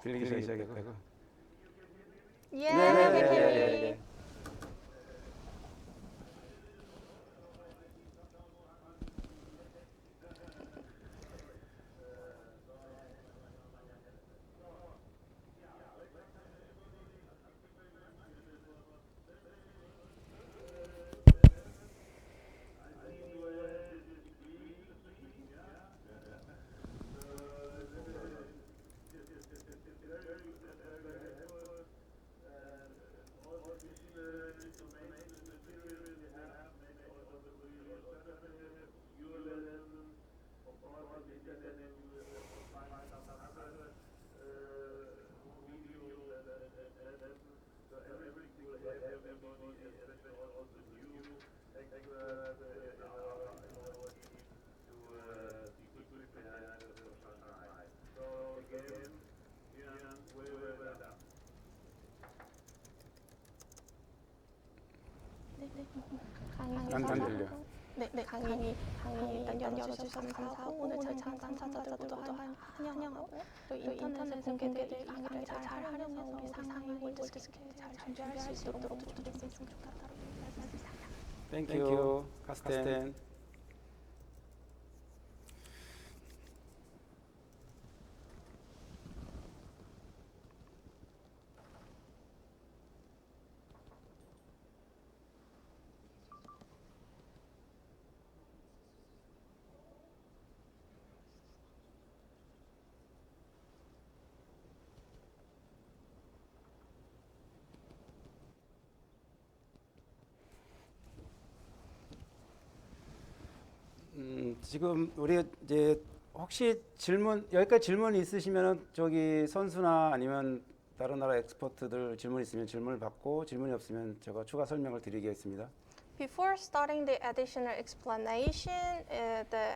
들리기 시작했고. Yeah. 안 들려. 네, 강의 일단 열어주셔서 감사하고 오늘 잠깐 참가자들도 환영하고 또 인터넷에 공개될 강의를 잘 활용해서 우리 상황을 월드스케일 잘 준비할 수 있도록 노력해주셨으면 좋겠다고 말씀드립니다. 땡큐, 카스텐. 지금 우리 이제 혹시 여기까지 질문 있으시면은 저기 선수나 아니면 다른 나라 엑스퍼트들 질문 있으면 질문을 받고 질문이 없으면 제가 추가 설명을 드리겠습니다. Before starting the additional explanation,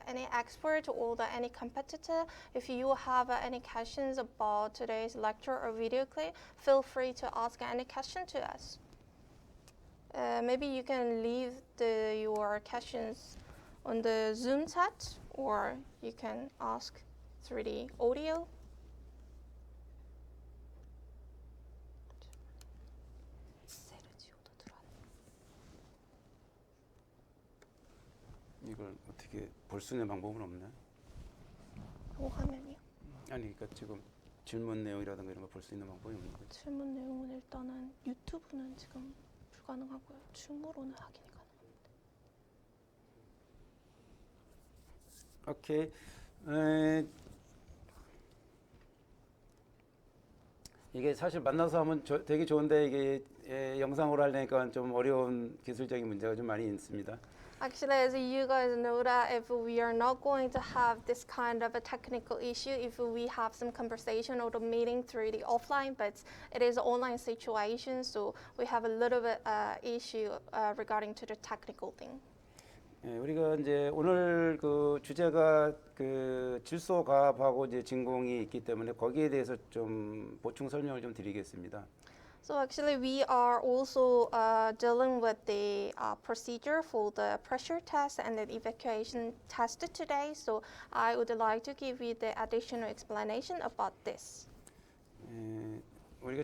any expert or any competitor, if you have any questions about today's lecture or video clip, feel free to ask any question to us. Maybe you can leave your questions on the Zoom chat, or you can ask through the audio. 이걸 어떻게 볼 수 있는 방법은 없나요? 화면이요? 아니 그러니까 지금 질문 내용이라든가 이런 거 볼 수 있는 방법이 없는 거죠. 질문 내용은 일단은 유튜브는 지금 불가능하고요. 줌으로는 확인이 가능합니다. 오케이. 이게 사실 만나서 하면 되게 좋은데 이게 영상으로 하려니까 좀 어려운 기술적인 문제가 좀 많이 있습니다. Actually, as you guys know that if we are not going to have this kind of a technical issue, if we have some conversation or the meeting through the offline, but it is an online situation, so we have a little bit issue regarding to the technical thing. 예, 우리가 이제 오늘 그 주제가 그 질소과합하고 이제 진공이 있기 때문에 거기에 대해서 좀 보충 설명을 좀 드리겠습니다. So actually, we are also dealing with the procedure for the pressure test and the evacuation test today. So I would like to give you the additional explanation about this. 예, 우리가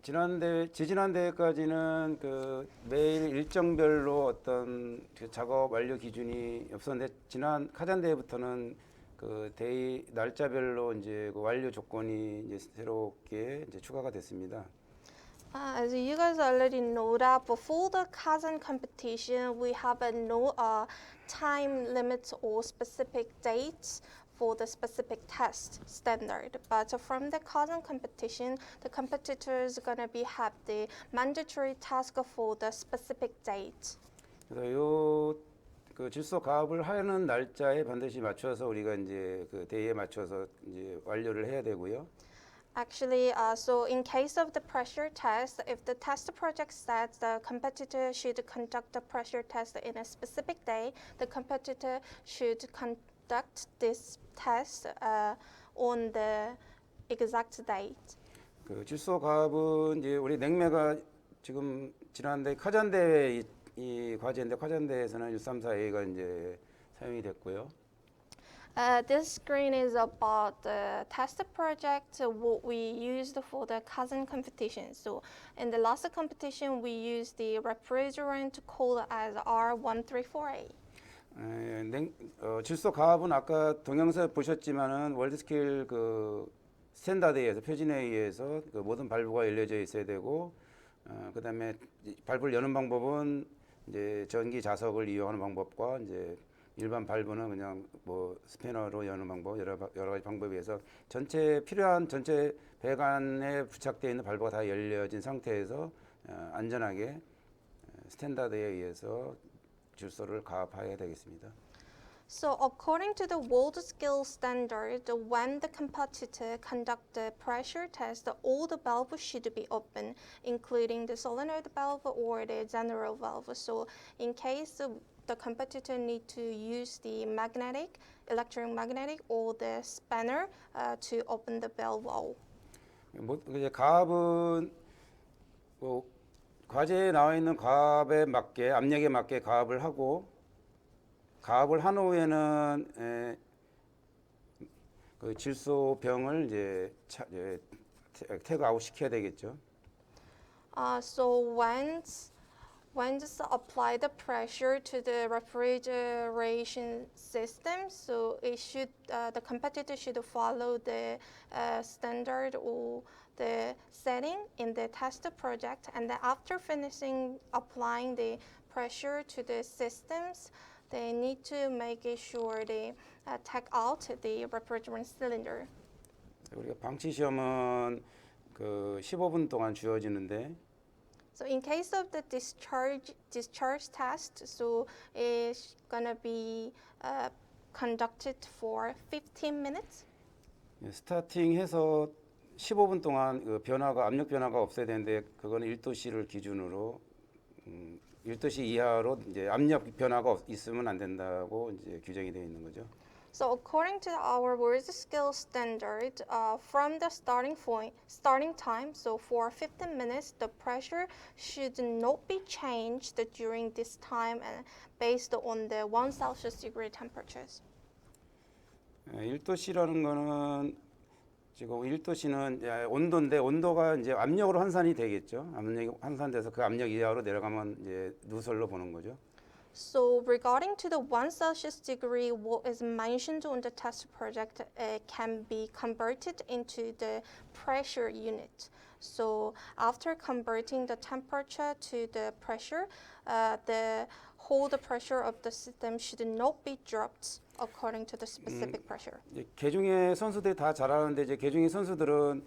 지지난 대회까지는 그 매일 일정별로 어떤 그 작업 완료 기준이 없었는데 지난 카잔 대회부터는 그 대회 날짜별로 이제 그 완료 조건이 이제 새롭게 이제 추가가 됐습니다. As you guys already know that before the Kazan competition, we have no time limit or specific dates for the specific test standard. But from the Kazan competition, the competitors gonna be have the mandatory task for the specific date. 그래서 그 질소 가압을 하는 날짜에 반드시 맞춰서 우리가 이제 그 대회에 맞춰서 이제 완료를 해야 되고요. Actually, so in case of the pressure test, if the test project says the competitor should conduct the pressure test in a specific day, the competitor should conduct this test on the exact date. 그 질소 가압은 이제 우리 냉매가 지금 지난대 카잔 대회 이 과제인데 카잔 대회에서는 134A가 이제 사용이 됐고요. This screen is about the test project, what we used for the Kazan competition. So in the last competition, we used the refrigerant called as R134A. 질소 가압은 아까 동영상 보셨지만은 월드스케일 그 스탠다드에서 표준에 의해서 그 모든 발부가 열려져 있어야 되고, 그다음에 발부를 여는 방법은 이제 전기 자석을 이용하는 방법과 이제 일반 발부는 그냥 뭐 스패너로 여는 방법 여러 가지 방법에 의해서 전체 필요한 전체 배관에 부착되어 있는 발부가 다 열려진 상태에서 안전하게 스탠다드에 의해서 질소를 가압해야 되겠습니다. So according to the world scale standard, when the competitor conduct the pressure test, all the valves should be open, including the solenoid valve or the general valve. So in case the competitor need to use the magnetic, electromagnetic, or the spanner to open the valve wall. 뭐 이제 가압은 뭐 과제에 나와 있는 가압에 맞게 압력에 맞게 가압을 하고 가압을 한 후에는 그 질소병을 이제 태그아웃 시켜야 되겠죠. So when just apply the pressure to the refrigeration system, so it should the competitor should follow the standard or the setting in the test project, and then after finishing applying the pressure to the systems, they need to make sure they take out the refrigerant cylinder. 우리가 방치 시험은 그 15분 동안 주어지는데. So in case of the discharge test, so it's gonna be conducted for 15 minutes. 스타팅해서 15분 동안 그 변화가 압력 변화가 없어야 되는데 그거는 1도씨를 기준으로 1도씨 이하로 이제 압력 변화가 있으면 안 된다고 이제 규정이 되어 있는 거죠. So according to our world scale standard, from the starting time, so for 15 minutes, the pressure should not be changed during this time and based on the 1 Celsius degree temperatures. 1도씨라는 거는 지금 1도씨는 온도인데 온도가 이제 압력으로 환산이 되겠죠. 압력이 환산돼서 그 압력 이하로 내려가면 이제 누설로 보는 거죠. So regarding to the 1 Celsius degree, what is mentioned on the test project can be converted into the pressure unit. So after converting the temperature to the pressure, the whole pressure of the system should not be dropped according to the specific pressure. 개중의 선수들이 다 잘하는데 이제 개중의 선수들은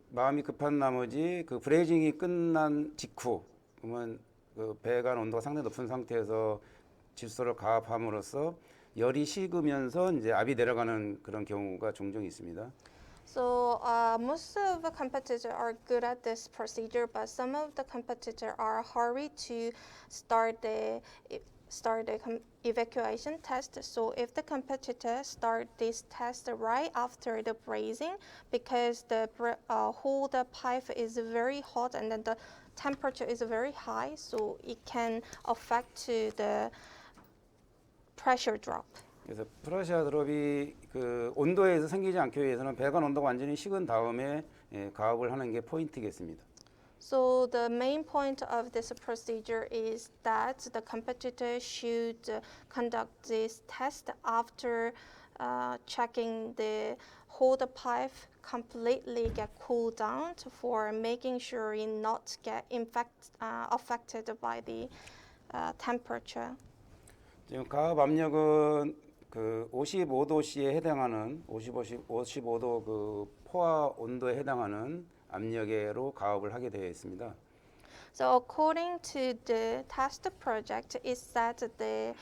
마음이 급한 나머지 그 브레이징이 끝난 직후 그러면 그 배관 온도가 상당히 높은 상태에서 질소를 가압함으로써 열이 식으면서 이제 압이 내려가는 그런 경우가 종종 있습니다. So most of the competitors are good at this procedure, but some of the competitors are hurry to start the evacuation test. So if the competitor start this test right after the brazing, because the whole the pipe is very hot and then the temperature is very high, so it can affect to the pressure drop. 그래서 프러시아 드롭이 그 온도에서 생기지 않기 위해서는 배관 온도가 완전히 식은 다음에 가압을 하는 게 포인트겠습니다. So the main point of this procedure is that the competitor should conduct this test after checking the hold pipe completely get cooled down for making sure it not get affected by the temperature. 지금 가압 압력은 그 55도씨에 해당하는 55도 그 포화 온도에 해당하는 압력으로 가압을 하게 되어 있습니다. So according to the test project, it said that the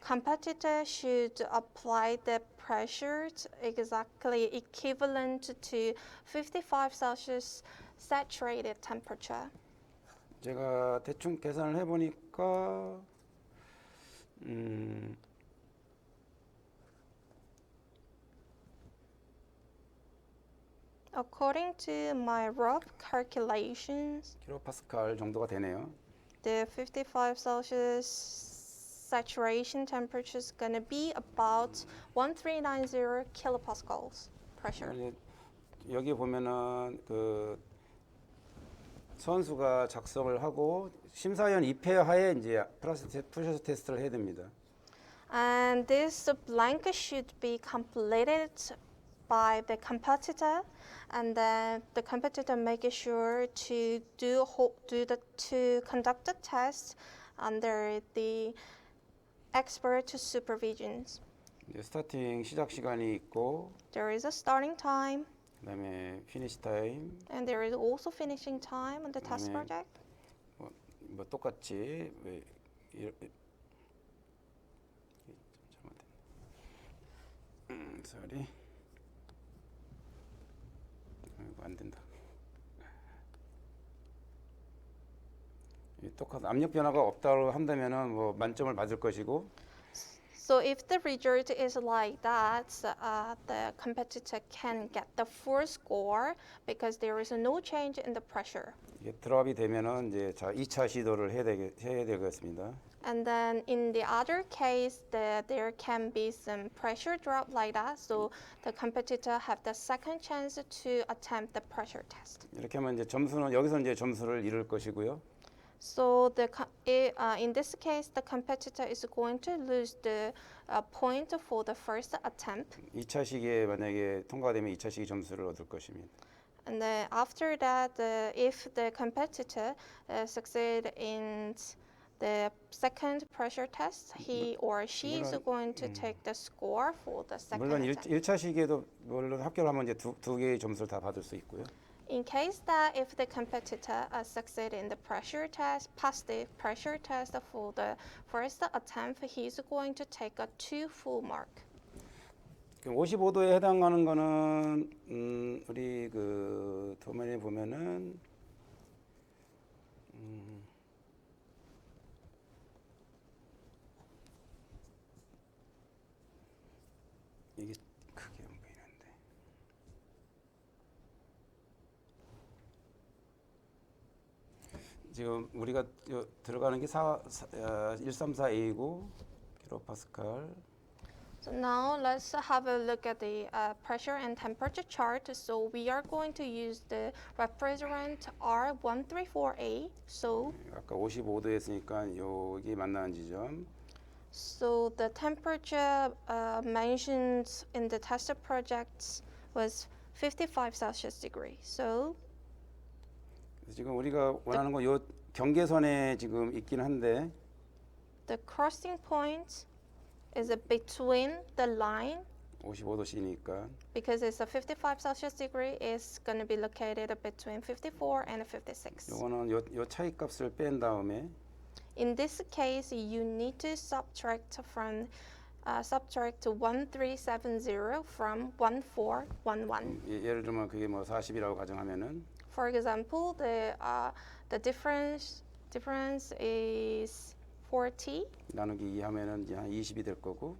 competitor should apply the pressure exactly equivalent to 55 Celsius saturated temperature. 제가 대충 계산을 해보니까 According to my rough calculations, 킬로파스칼 정도가 되네요. the 55 Celsius saturation temperature is going to be about 1390 kilopascals pressure. 이제 여기 보면은 그 선수가 작성을 하고 심사위원 입회하에 이제 프레셔 테스트를 해야 됩니다. And this blank should be completed by the competitor, and then the competitor make sure to conduct the test under the expert supervisions. 이제 스타팅 시작 시간이 있고 There is a starting time, 그다음에 피니시 타임 and there is also finishing time on the test 네. project. 뭐 똑같이 왜 잘못됐네. sorry. 이거 안 된다. 똑같은 압력 변화가 없다고 한다면은 뭐 만점을 받을 것이고 So if the result is like that, the competitor can get the full score because there is no change in the pressure. 이게 드랍이 되면은 이제 자 2차 시도를 해야 되겠습니다. And then in the other case, there can be some pressure drop like that. So the competitor have the second chance to attempt the pressure test. 이렇게 하면 이제 점수는 여기서 이제 점수를 잃을 것이고요. So in this case, the competitor is going to lose the point for the first attempt. 2차 시기에 만약에 통과되면 2차 시기 점수를 얻을 것입니다. And then after that, if the competitor succeed in the second pressure test, he or she is going to take the score for the second 물론 attempt. 1차 시기에도 물론 합격을 하면 이제 두 개의 점수를 다 받을 수 있고요. In case that if the competitor succeed in the pressure test, pass the pressure test for the first attempt, he's going to take a 2 full mark. 55도에 해당하는 거는 우리 그 도면에 보면은 이게 크게 안 보이는데 지금 우리가 들어가는 게 134A이고 킬로파스칼. So now let's have a look at the pressure and temperature chart. So we are going to use the refrigerant R134A. So 아까 55도였으니까 여기 만나는 지점. So the temperature mentioned in the test projects was 55 Celsius degree. So 지금 우리가 원하는 건 요 경계선에 지금 있긴 한데 the crossing point is between the line 55도씨니까 because it's a 55 Celsius degree. It's going to be located between 54 and 56. 요거는 요 차이 값을 뺀 다음에 In this case, you need to subtract 1370 from 1411. 예를 들면 그게 뭐 40이라고 가정하면은 For example, the difference is 40, 나누기 2 하면은 이제 한 20이 될 거고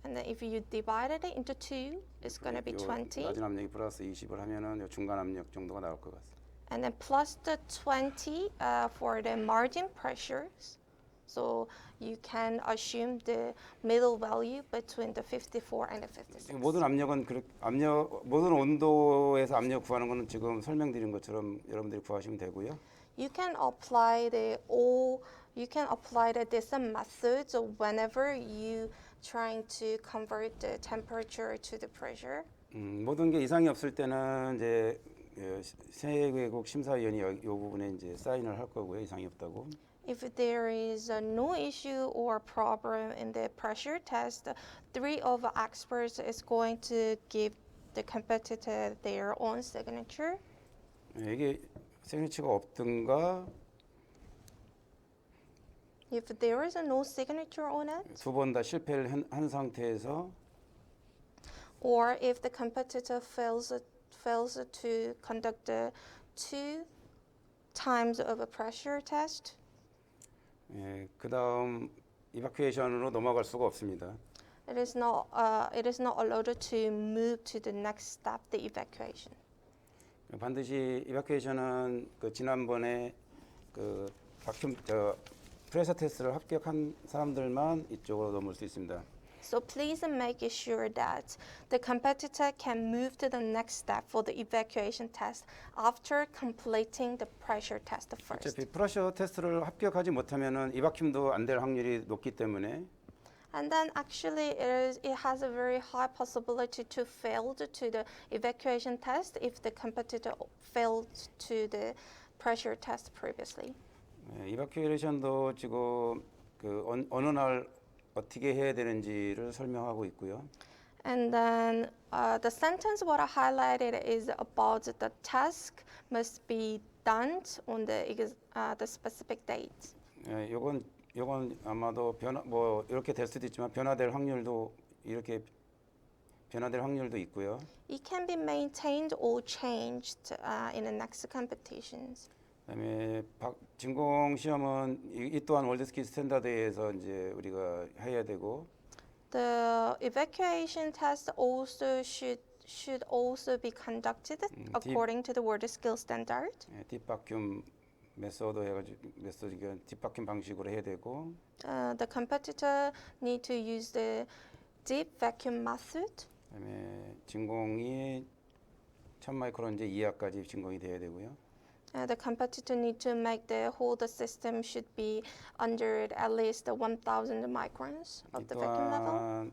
and then if you divided it into 2, it's going to be 요 20. 낮은 압력이 플러스 20을 하면은 요 중간 압력 정도가 나올 것 같습니다. And then plus the 20 for the margin pressures. So you can assume the middle value between the 54 and the 56. 모든 압력은 모든 온도에서 압력 구하는 거는 지금 설명드린 것처럼 여러분들이 구하시면 되고요. You can apply the different methods whenever you trying to convert the temperature to the pressure. 모든 게 이상이 없을 때는 이제 세계국 심사위원이 이 부분에 이제 사인을 할 거고요. 이상이 없다고. If there is no issue or problem in the pressure test, 3 of the experts is going to give the competitor their own signature. 이게 시그니처가 없든가 If there is no signature on it, 두 번 다 실패를 한 상태에서 or if the competitor fails to conduct the 2 times of a pressure test, 그 다음 이바큐에이션으로 넘어갈 수가 없습니다. it is not allowed to move to the next step, the evacuation. 반드시 이바큐에이션은 그 지난번에 그 프레셔 테스트를 합격한 사람들만 이쪽으로 넘을 수 있습니다. So please make sure that the competitor can move to the next step for the evacuation test after completing the pressure test first. 어차피 프레셔 테스트를 합격하지 못하면은 이바큐움도 안 될 확률이 높기 때문에 And then actually it has a very high possibility to fail to the evacuation test if the competitor failed to the pressure test previously. 이바큐에이션도 지금 그 어느 날 어떻게 해야 되는지를 설명하고 있고요. And then the sentence what I highlighted is about the task must be done on the specific date. 요건 아마도 뭐 이렇게 될 수도 있지만 변화될 확률도 있고요. It can be maintained or changed in the next competitions. 그다음에 진공 시험은 이 또한 월드스키 스탠다드에서 이제 우리가 해야 되고 The evacuation test also should also be conducted according to the World Skill Standard. 딥바큐움 메소드 딥바큐움 방식으로 해야 되고 The competitor need to use the deep vacuum method. 그다음에 진공이 1000 마이크론 이하까지 진공이 돼야 되고요. The competitor need to make the whole system should be under at least 1,000 microns of the vacuum level. 또한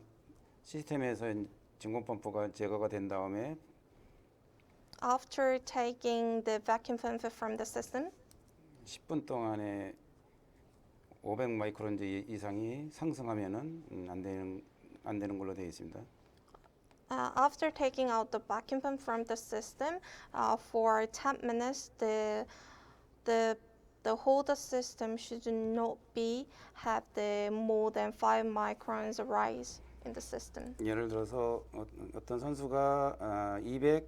시스템에서 진공 펌프가 제거가 된 다음에 After taking the vacuum pump from the system, 10분 동안에 500 마이크론 이상이 상승하면은 안 되는 걸로 되어 있습니다. after taking out the vacuum pump from the system, for 10 minutes, the whole system should not have the more than 5 microns rise in the system. 예를 들어서 어떤 선수가 200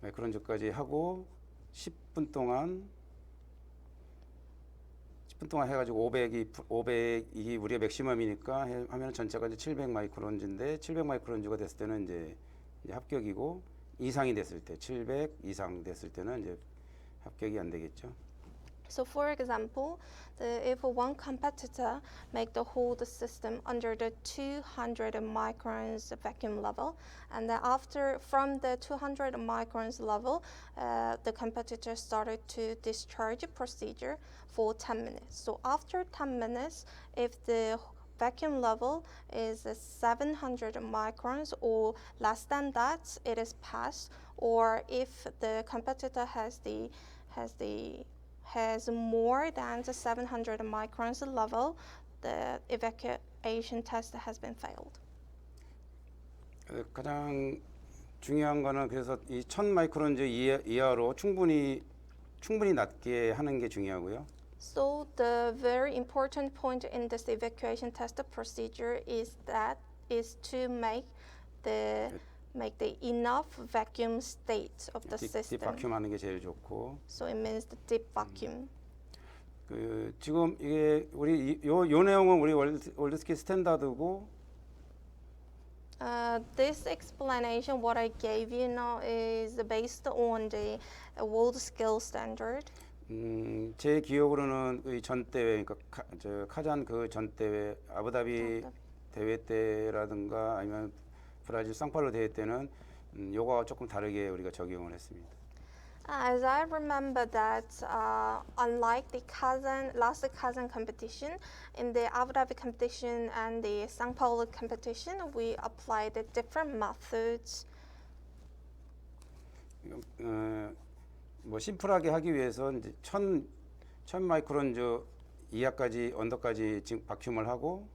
마이크론즈까지 하고 10분 동안 해가지고 500이 우리의 맥시멈이니까 하면 전체가 이제 700 마이크론즈인데 700 마이크론즈가 됐을 때는 이제 합격이고 이상이 됐을 때 700 이상 됐을 때는 이제 합격이 안 되겠죠. So for example, if one competitor make the whole system under the 200 microns vacuum level, and then from the 200 microns level, the competitor started to discharge procedure for 10 minutes. So after 10 minutes, if the vacuum level is 700 microns or less than that, it is passed. Or if the competitor has more than the 700 microns level, the evacuation test has been failed. 가장 중요한 거는 그래서 이 1000 마이크론즈 이하로 충분히 충분히 낮게 하는 게 중요하고요. So the very important point in this evacuation test procedure is to make the enough vacuum state of the system. 딥바큐um 하는 게 제일 좋고. So it means the deep vacuum. 그 지금 이게 우리 요 내용은 우리 월드스키 스탠다드고 This explanation, what I gave you now, is based on the world skill standard. 제 기억으로는 이 전 대회, 그러니까 카잔 그 전 대회, 아부다비 대회 때라든가 아니면 브라질 상파울루 대회 때는 요거와 조금 다르게 우리가 적용을 했습니다. As I remember that, unlike the last Kazan competition, in the Abu Dhabi competition and the Sao Paulo competition, we applied the different methods. 뭐 심플하게 하기 위해서 이제 1000 마이크론 이하까지 언더까지 지금 바큐움을 하고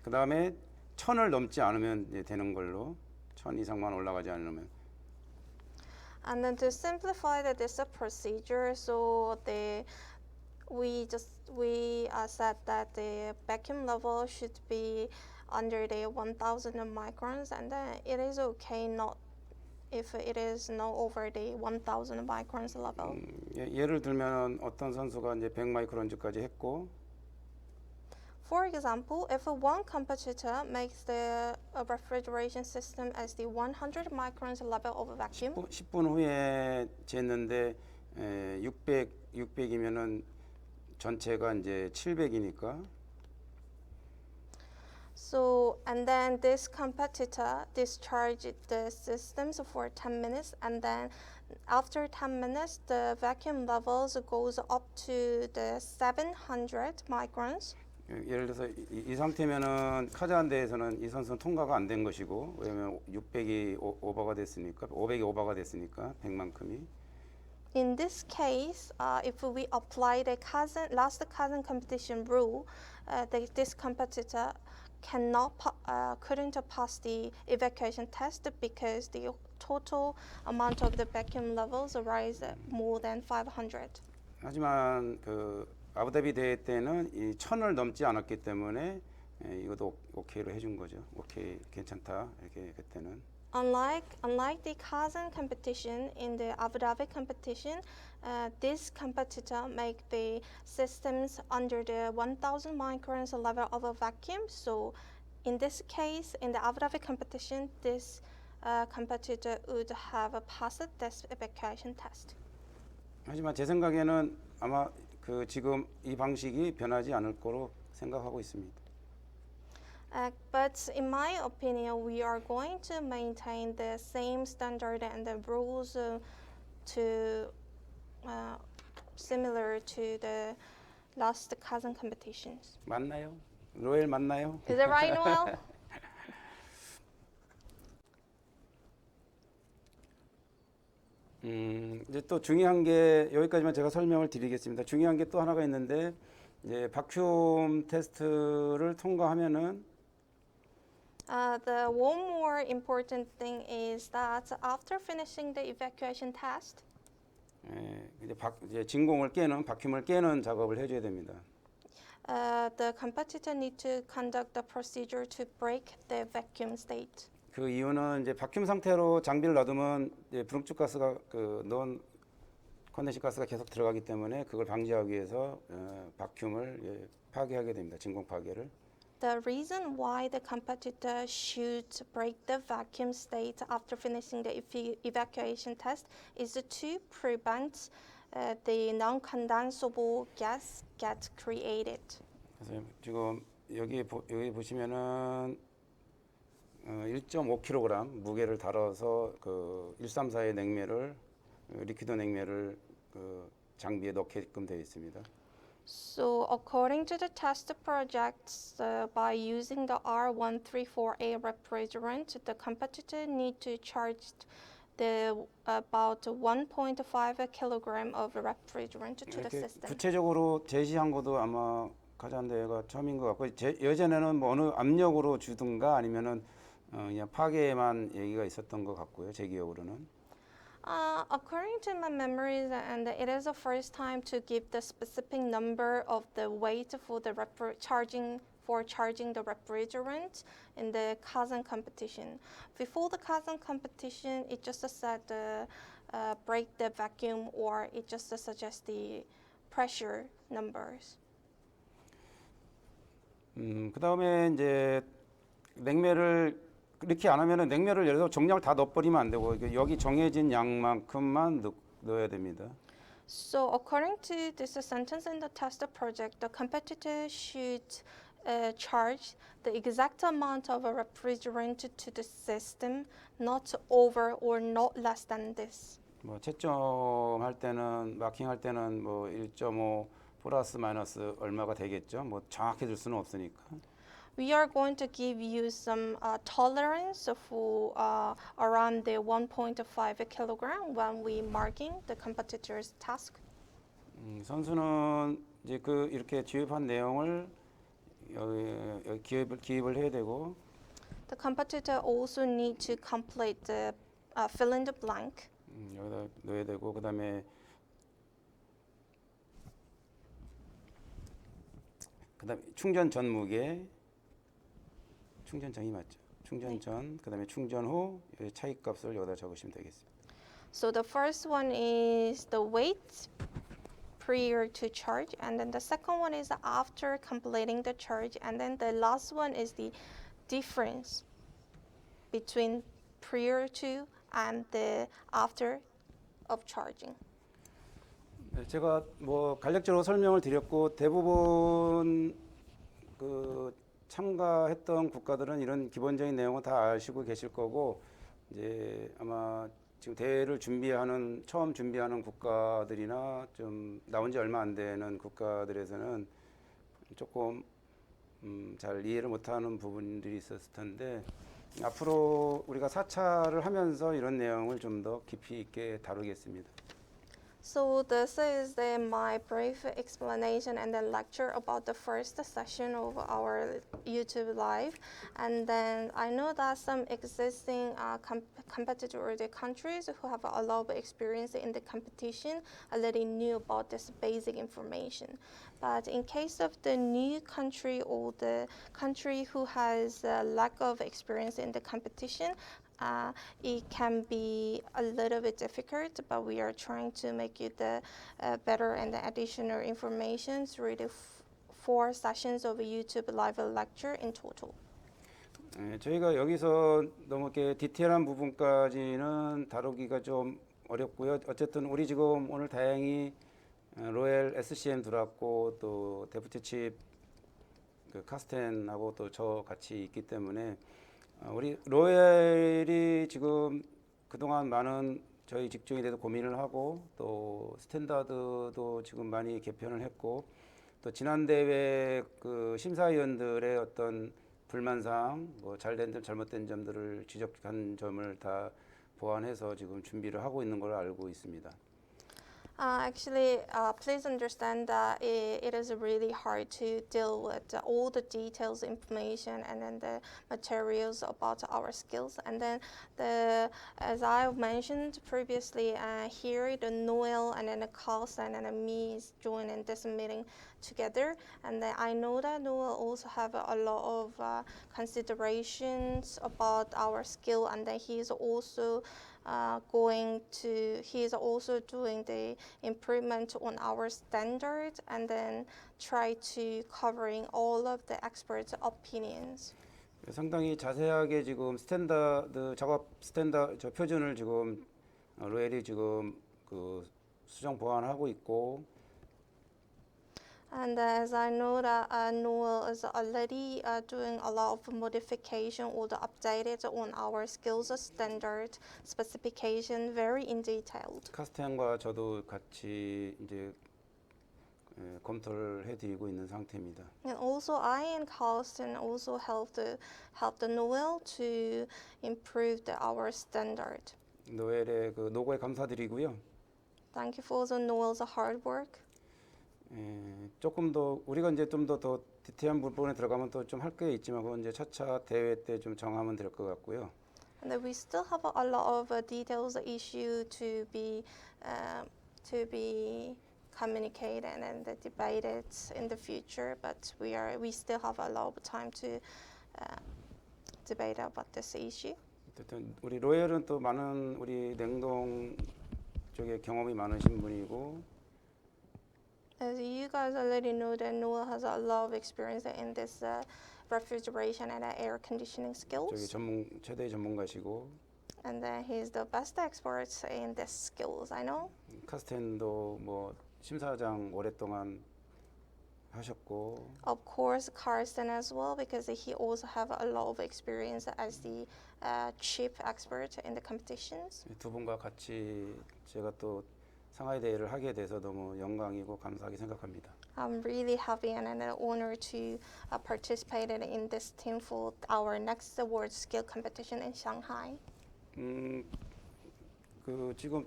그다음에 1000을 넘지 않으면 이제 되는 걸로 1000 이상만 올라가지 않으면. And then to simplify this procedure, so we said that the vacuum level should be under the 1000 microns, and then it is okay not if it is not over the 1000 microns level. 예를 들면 어떤 선수가 이제 100 마이크론즈까지 했고. For example, if one competitor makes the refrigeration system as the 100 microns level of vacuum, 10분 후에 쟀는데 600이면은 전체가 이제 700이니까. So, and then this competitor discharged the systems for 10 minutes, and then after 10 minutes, the vacuum levels goes up to the 700 microns. 예를 들어서 이 상태면은 카자한 대회에서는 이 선수는 통과가 안 된 것이고, 왜냐면 600이 오버가 됐으니까, 500이 오버가 됐으니까 100만큼이. In this case, if we apply the last Kazan competition rule, this competitor couldn't pass the evacuation test because the total amount of the vacuum levels rise more than 500. 하지만 그 아부다비 대회 때는 이 1000을 넘지 않았기 때문에 이것도 오케이로 해준 거죠. 오케이, 괜찮다 이렇게 그때는. Unlike the Kazan competition, in the Abu Dhabi competition, this competitor make the systems under the 1000 microns level of a vacuum. So, in this case, in the Abu Dhabi competition, this competitor would have passed this evacuation test. 하지만 제 생각에는 아마 그 지금 이 방식이 변하지 않을 거로 생각하고 있습니다. But in my opinion, we are going to maintain the same standard and the rules similar to the last Kazan competitions. 맞나요? 로엘 맞나요? Is that right, Noel? 이제 또 중요한 게 여기까지만 제가 설명을 드리겠습니다. 중요한 게 또 하나가 있는데 이제 바큐움 테스트를 통과하면은 The one more important thing is that after finishing the evacuation test, 이제 진공을 깨는 바큐움을 깨는 작업을 해줘야 됩니다. the competitor need to conduct the procedure to break the vacuum state. 그 이유는 이제 바큐움 상태로 장비를 놔두면 이제 브룩축 가스가 논 컨덴싱 가스가 계속 들어가기 때문에 그걸 방지하기 위해서 바큐움을 파괴하게 됩니다. 진공 파괴를. The reason why the competitor should break the vacuum state after finishing the evacuation test is to prevent the non-condensable gas get created. 그래서 지금 여기 보시면은 1.5kg 무게를 다뤄서 그 134의 냉매를 리퀴드 냉매를 그 장비에 넣게끔 되어 있습니다. So according to the test projects, by using the R134A refrigerant, the competitor need to charge about 1.5 kilogram of refrigerant to the 이렇게 system. 구체적으로 제시한 것도 아마 카잔 대회가 처음인 것 같고 예전에는 뭐 어느 압력으로 주든가 아니면은 그냥 파괴만 얘기가 있었던 것 같고요. 제 기억으로는. According to my memories, and it is the first time to give the specific number of the weight for the charging the refrigerant in the Kazan competition. Before the Kazan competition, it just said break the vacuum, or it just suggests the pressure numbers. 그다음에 이제 냉매를 이렇게 안 하면은 냉매를 예를 들어 정량을 다 넣어버리면 안 되고 여기 정해진 양만큼만 넣어야 됩니다. So according to this sentence in the test project, the competitor should charge the exact amount of a refrigerant to the system, not over or not less than this. 뭐 채점할 때는 마킹할 때는 뭐 1.5 플러스 마이너스 얼마가 되겠죠. 뭐 정확해질 수는 없으니까. We are going to give you some tolerance for around the 1.5 kilogram when we marking the competitor's task. 선수는 이제 그 이렇게 주입한 내용을 여기 기입을 해야 되고. The competitor also need to complete the fill in the blank. 여기다 넣어야 되고 그다음에 충전 전 무게, 충전 전이 맞죠? 충전 전, 그다음에 충전 후 차이 값을 여기다 적으시면 되겠습니다. So the first one is the weight prior to charge, and then the second one is after completing the charge, and then the last one is the difference between prior to and the after of charging. 네, 제가 뭐 간략적으로 설명을 드렸고 대부분 그 참가했던 국가들은 이런 기본적인 내용을 다 아시고 계실 거고 이제 아마 지금 대회를 처음 준비하는 국가들이나 좀 나온 지 얼마 안 되는 국가들에서는 조금 잘 이해를 못하는 부분들이 있었을 텐데 앞으로 우리가 4차를 하면서 이런 내용을 좀 더 깊이 있게 다루겠습니다. So this is my brief explanation and then lecture about the first session of our YouTube Live. And then I know that some existing competitor or the countries who have a lot of experience in the competition already knew about this basic information. But in case of the new country or the country who has a lack of experience in the competition, it can be a little bit difficult, but we are trying to make it the better and the additional information through the 4 sessions of a YouTube live lecture in total. 저희가 여기서 너무 이렇게 디테일한 부분까지는 다루기가 좀 어렵고요. 어쨌든 우리 지금 오늘 다행히 로엘 SCM 들어왔고 또 데프트 칩 그 카스텐하고 또 저 같이 있기 때문에 우리 로엘이 지금 그동안 많은 저희 직종에 대해서 고민을 하고 또 스탠다드도 지금 많이 개편을 했고 또 지난 대회 그 심사위원들의 어떤 불만사항, 뭐 잘된 점, 잘못된 점들을 지적한 점을 다 보완해서 지금 준비를 하고 있는 걸로 알고 있습니다. Actually, please understand that it is really hard to deal with all the details, information, and then the materials about our skills. And then, as I mentioned previously, here the Noel and then the Carlson and me is joining this meeting together. And then I know that Noel also have a lot of considerations about our skill, and then he is also doing the improvement on our standard and then try to covering all of the experts' opinions. 상당히 자세하게 지금 스탠다드 작업 스탠다드 저 표준을 지금 로엘이 지금 그 수정 보완하고 있고. And as I know that Noel is already doing a lot of modification or the updated on our skills standard specification very in detailed. 카스텐과 저도 같이 이제 검토를 해드리고 있는 상태입니다. And also I and Carlson also help the Noel to improve our standard. 노엘의 그 노고에 감사드리고요. Thank you for the Noel's hard work. 조금 더 우리가 이제 좀 더 디테일한 부분에 들어가면 또 좀 할 게 있지만 그건 이제 차차 대회 때 좀 정하면 될 것 같고요. And then we still have a lot of details issue to be communicated and debated in the future. But we still have a lot of time to debate about this issue. 어쨌든 우리 로열은 또 많은 우리 냉동 쪽에 경험이 많으신 분이고 As you guys already know, that Noah has a lot of experience in this refrigeration and air conditioning 저기 skills, 최대 전문가시고 and he's the best expert in these skills. I know. 카스텐도 뭐 심사장 오랫동안 하셨고 Of course, Carsten as well, because he also have a lot of experience as the chief expert in the competitions. 두 분과 같이 제가 또 상하이 대회를 하게 돼서 너무 영광이고 감사하게 생각합니다. I'm really happy and an honor to participate in this team for our next World Skill Competition in Shanghai. 그 지금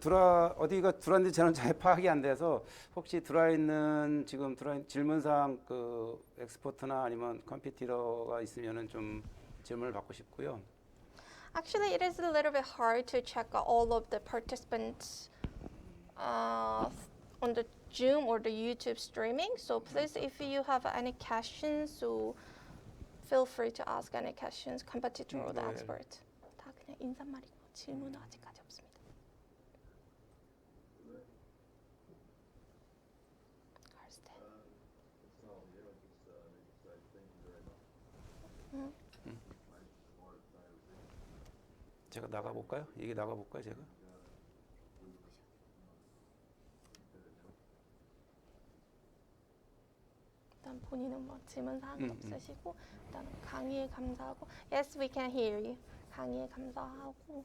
어디가 들어왔는지 저는 잘 파악이 안 돼서 혹시 들어있는 질문사항 그 엑스포트나 아니면 컴피티터가 있으면은 좀 질문을 받고 싶고요. Actually, it is a little bit hard to check all of the participants on the Zoom or the YouTube streaming. So please, if you have any questions, so feel free to ask any questions, competitor or the 네. expert. 다 그냥 인사말이고 질문은 아직까지 없습니다. Carsten. 제가 나가볼까요? 이게 나가볼까요, 제가? 일단 본인은 뭐 질문 사항 없으시고 일단 강의에 감사하고 Yes, we can hear you. 강의에 감사하고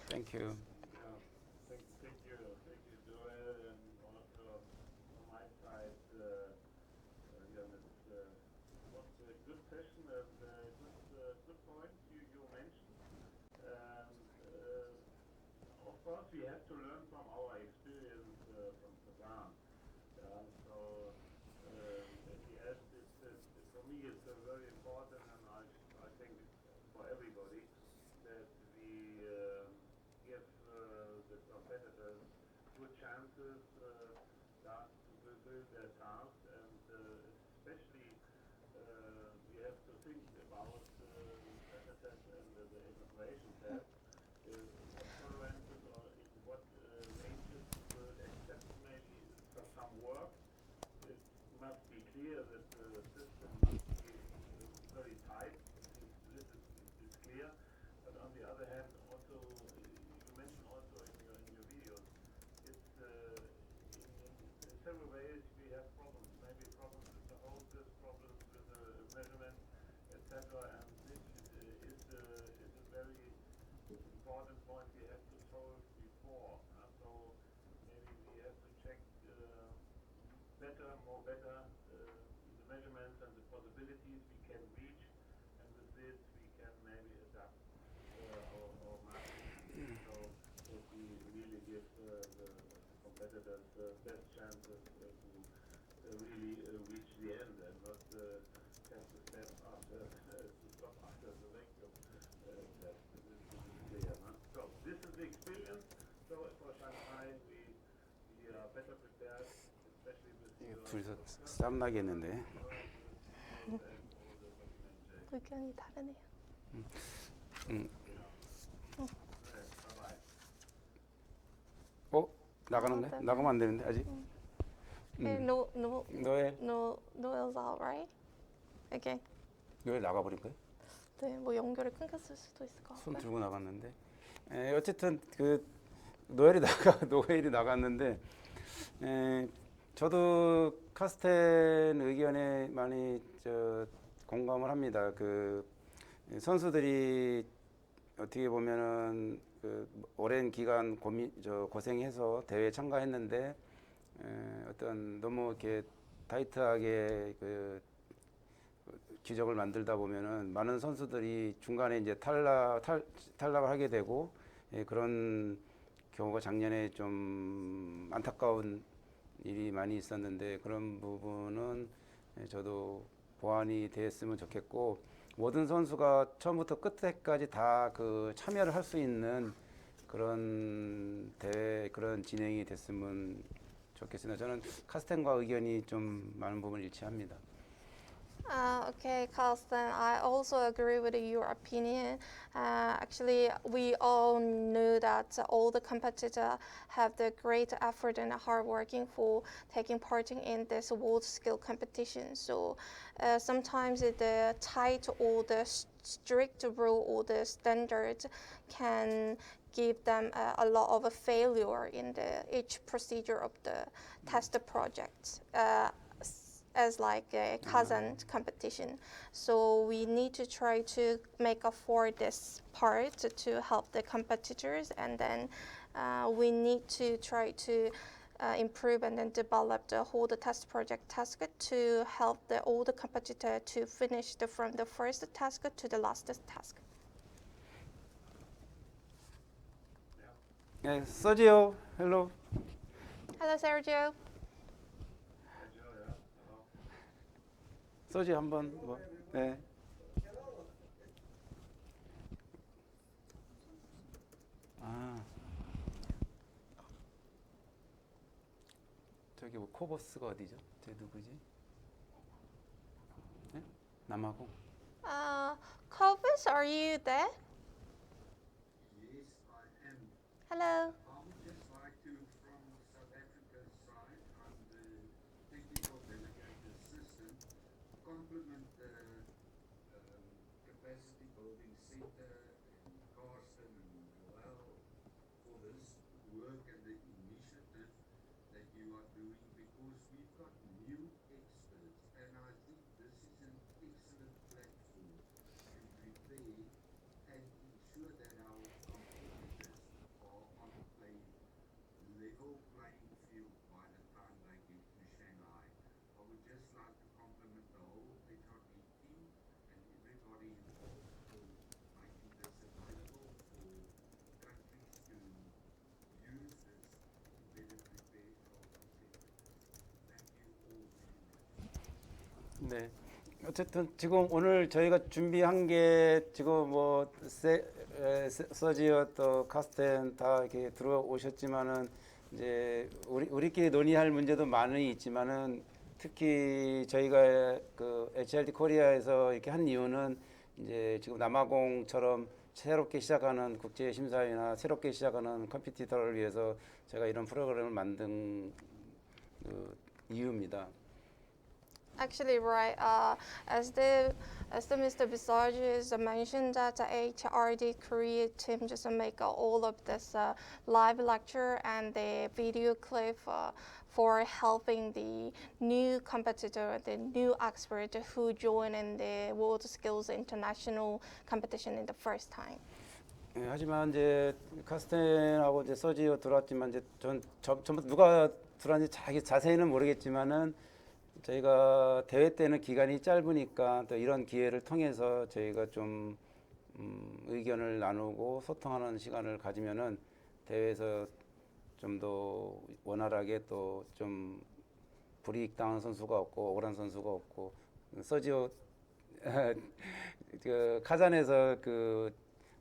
Thank you. Thank you, Joel, and also from my side, yeah, it was a good session and good points you mentioned. Of course, we have to learn from our experience from Kazan. So at the end, for me, it's very important, and I think for everybody that we give the competitors good chances to fulfill their tasks, and especially we have to think about the pressure test and the evacuation test. What tolerances or in what ranges will accept maybe some work. It must be clear that the system must be very tight. This is clear. But on the other hand, also you mentioned also in your videos, it's in several ways we have problems. Maybe problems with the hoses, problems with the measurement, etc. And this is a very important point we have to solve before. So maybe we have to check more better the measurements and the possibilities we can reach, and with this we can maybe adapt our marketing so that we really give the competitors the best chances to really reach the end and not have to step after to stop after the vacuum test. This is clear. So this is the experience. So for Shanghai we are better prepared, especially with your 둘이서 쌈 나겠는데. 의견이 다르네요. 나가는 거야? 나가면 안 되는데 아직. Okay, 너의 Noel's out, right? Okay. 왜 나가버린 거야? 네, 뭐 연결이 끊겼을 수도 있을 것 손 같고요. 들고 나갔는데. 어쨌든 그 노엘이 나갔는데. 저도 카스텐 의견에 많이 공감을 합니다. 그 선수들이 어떻게 보면은 그 오랜 기간 고생해서 대회에 참가했는데 어떤 너무 이렇게 타이트하게 그 규정을 만들다 보면은 많은 선수들이 중간에 이제 탈락을 하게 되고 그런 경우가 작년에 좀 안타까운 일이 많이 있었는데 그런 부분은 저도 보완이 됐으면 좋겠고 모든 선수가 처음부터 끝까지 다 그 참여를 할 수 있는 그런 대회 그런 진행이 됐으면 좋겠습니다. 저는 카스텐과 의견이 좀 많은 부분 일치합니다. Okay, Carsten, I also agree with your opinion. Actually, we all knew that all the competitors have the great effort and hard working for taking part in this world skill competition. So sometimes the tight or the strict rule or the standards can give them a lot of a failure in each procedure of the test project. As like a Kazan competition. So we need to try to make up for this part to help the competitors, and then we need to try to improve and then develop the whole test project task to help all the competitor to finish from the first task to the last task. 서지요, 헬로. Hello, Sergio. 서지 한번 뭐. 네. 저기 뭐 코버스가 어디죠? 저 누구지? 네? 남아공. Cobus, are you there? Yes, I am. Hello. I would just like to, from South Africa's side, on the technical delegate assistant, compliment the capacity building center and Carsten and Noel for this work and the initiative that you are doing, because we've got new experts, and I think this is an excellent platform to prepare and ensure that our competitors are on a level playing field by the time they get to Shanghai. I would just like to compliment the whole HRD team and everybody involved for making this available for countries to use this to better prepare our competitors. Thank you all very much. 네. 어쨌든 지금 오늘 저희가 준비한 게 지금 뭐 서지어 또 카스텐 다 이렇게 들어오셨지만은 이제 우리끼리 논의할 문제도 많이 있지만은 특히 저희가 그 HRD 코리아에서 이렇게 한 이유는 이제 지금 남아공처럼 새롭게 시작하는 국제 심사위나 새롭게 시작하는 컴피티터를 위해서 제가 이런 프로그램을 만든 그 이유입니다. Actually, right. As the Mr. Visage mentioned, that HRD Korea team just make all of this live lecture and the video clip for helping the new competitor, the new expert who join in the World Skills International competition in the first time. 하지만 이제 카스텐하고 이제 서지어 들어왔지만 이제 전부 누가 들어왔는지 자세히는 모르겠지만은 저희가 대회 때는 기간이 짧으니까 또 이런 기회를 통해서 저희가 좀 의견을 나누고 소통하는 시간을 가지면은 대회에서 좀 더 원활하게 또 좀 불이익당한 선수가 없고 억울한 선수가 없고 서지오 그 카잔에서 그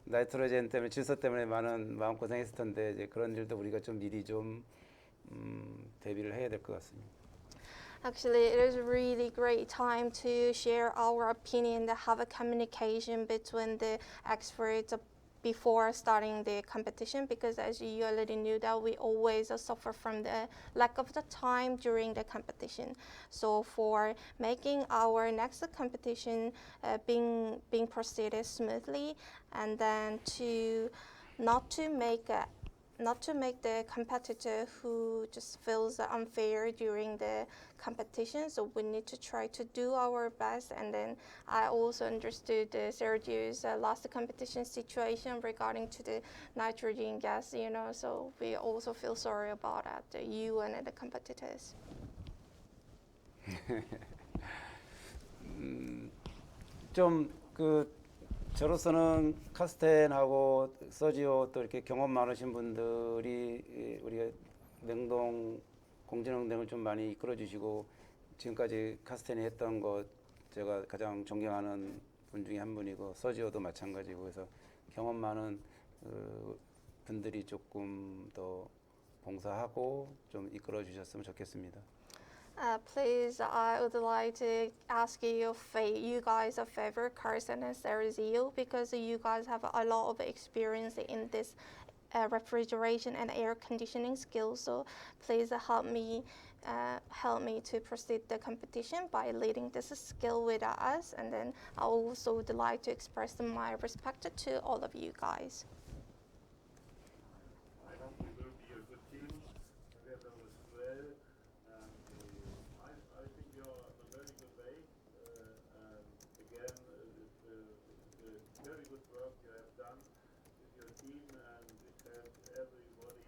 나이트로젠 때문에 질서 때문에 많은 마음고생했을 텐데 이제 그런 일도 우리가 좀 미리 좀 대비를 해야 될 것 같습니다. Actually, it is a really great time to share our opinion, to have a communication between the experts before starting the competition, because as you already knew that we always suffer from the lack of the time during the competition. So for making our next competition being proceeded smoothly, and then to not to make the competitor who just feels unfair during the competition. So we need to try to do our best. And then I also understood Sergio's last competition situation regarding to the nitrogen gas, so we also feel sorry about that, you and the competitors. 좀 저로서는 카스텐하고 서지오 또 이렇게 경험 많으신 분들이 우리가 냉동 공진응등을 좀 많이 이끌어 주시고 지금까지 카스텐이 했던 것 제가 가장 존경하는 분 중에 한 분이고 서지오도 마찬가지고 그래서 경험 많은 분들이 조금 더 봉사하고 좀 이끌어 주셨으면 좋겠습니다. Please, I would like to ask you guys a favor, Carson and Sergio, because you guys have a lot of experience in this refrigeration and air conditioning skills. So please help me to proceed the competition by leading this skill with us. And then I also would like to express my respect to all of you guys. I hope we will be a good team together with Well. I think you're on a very good way. Again, it's very good work you have done with your team, and it has everybody,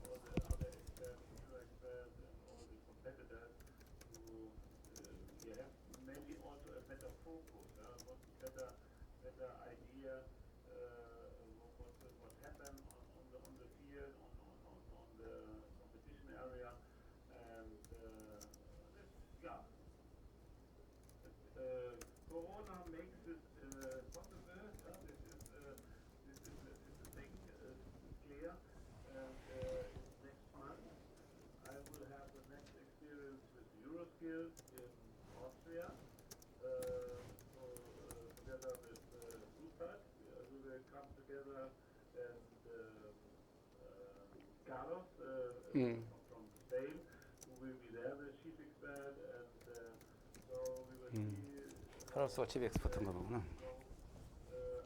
all the other experts, new experts, and all the competitors who you have maybe also a better focus, better idea what happened on the field, on the competition area, and yeah. Corona makes it possible. This is a thing. It's clear. And next month I will have the next experience with Euroskills in Austria. Together with Rupert, we will come together, and Carlos from Spain, who will be there, the chief expert, and so we will see. 카로스가 칩 엑스퍼트인가 보구나.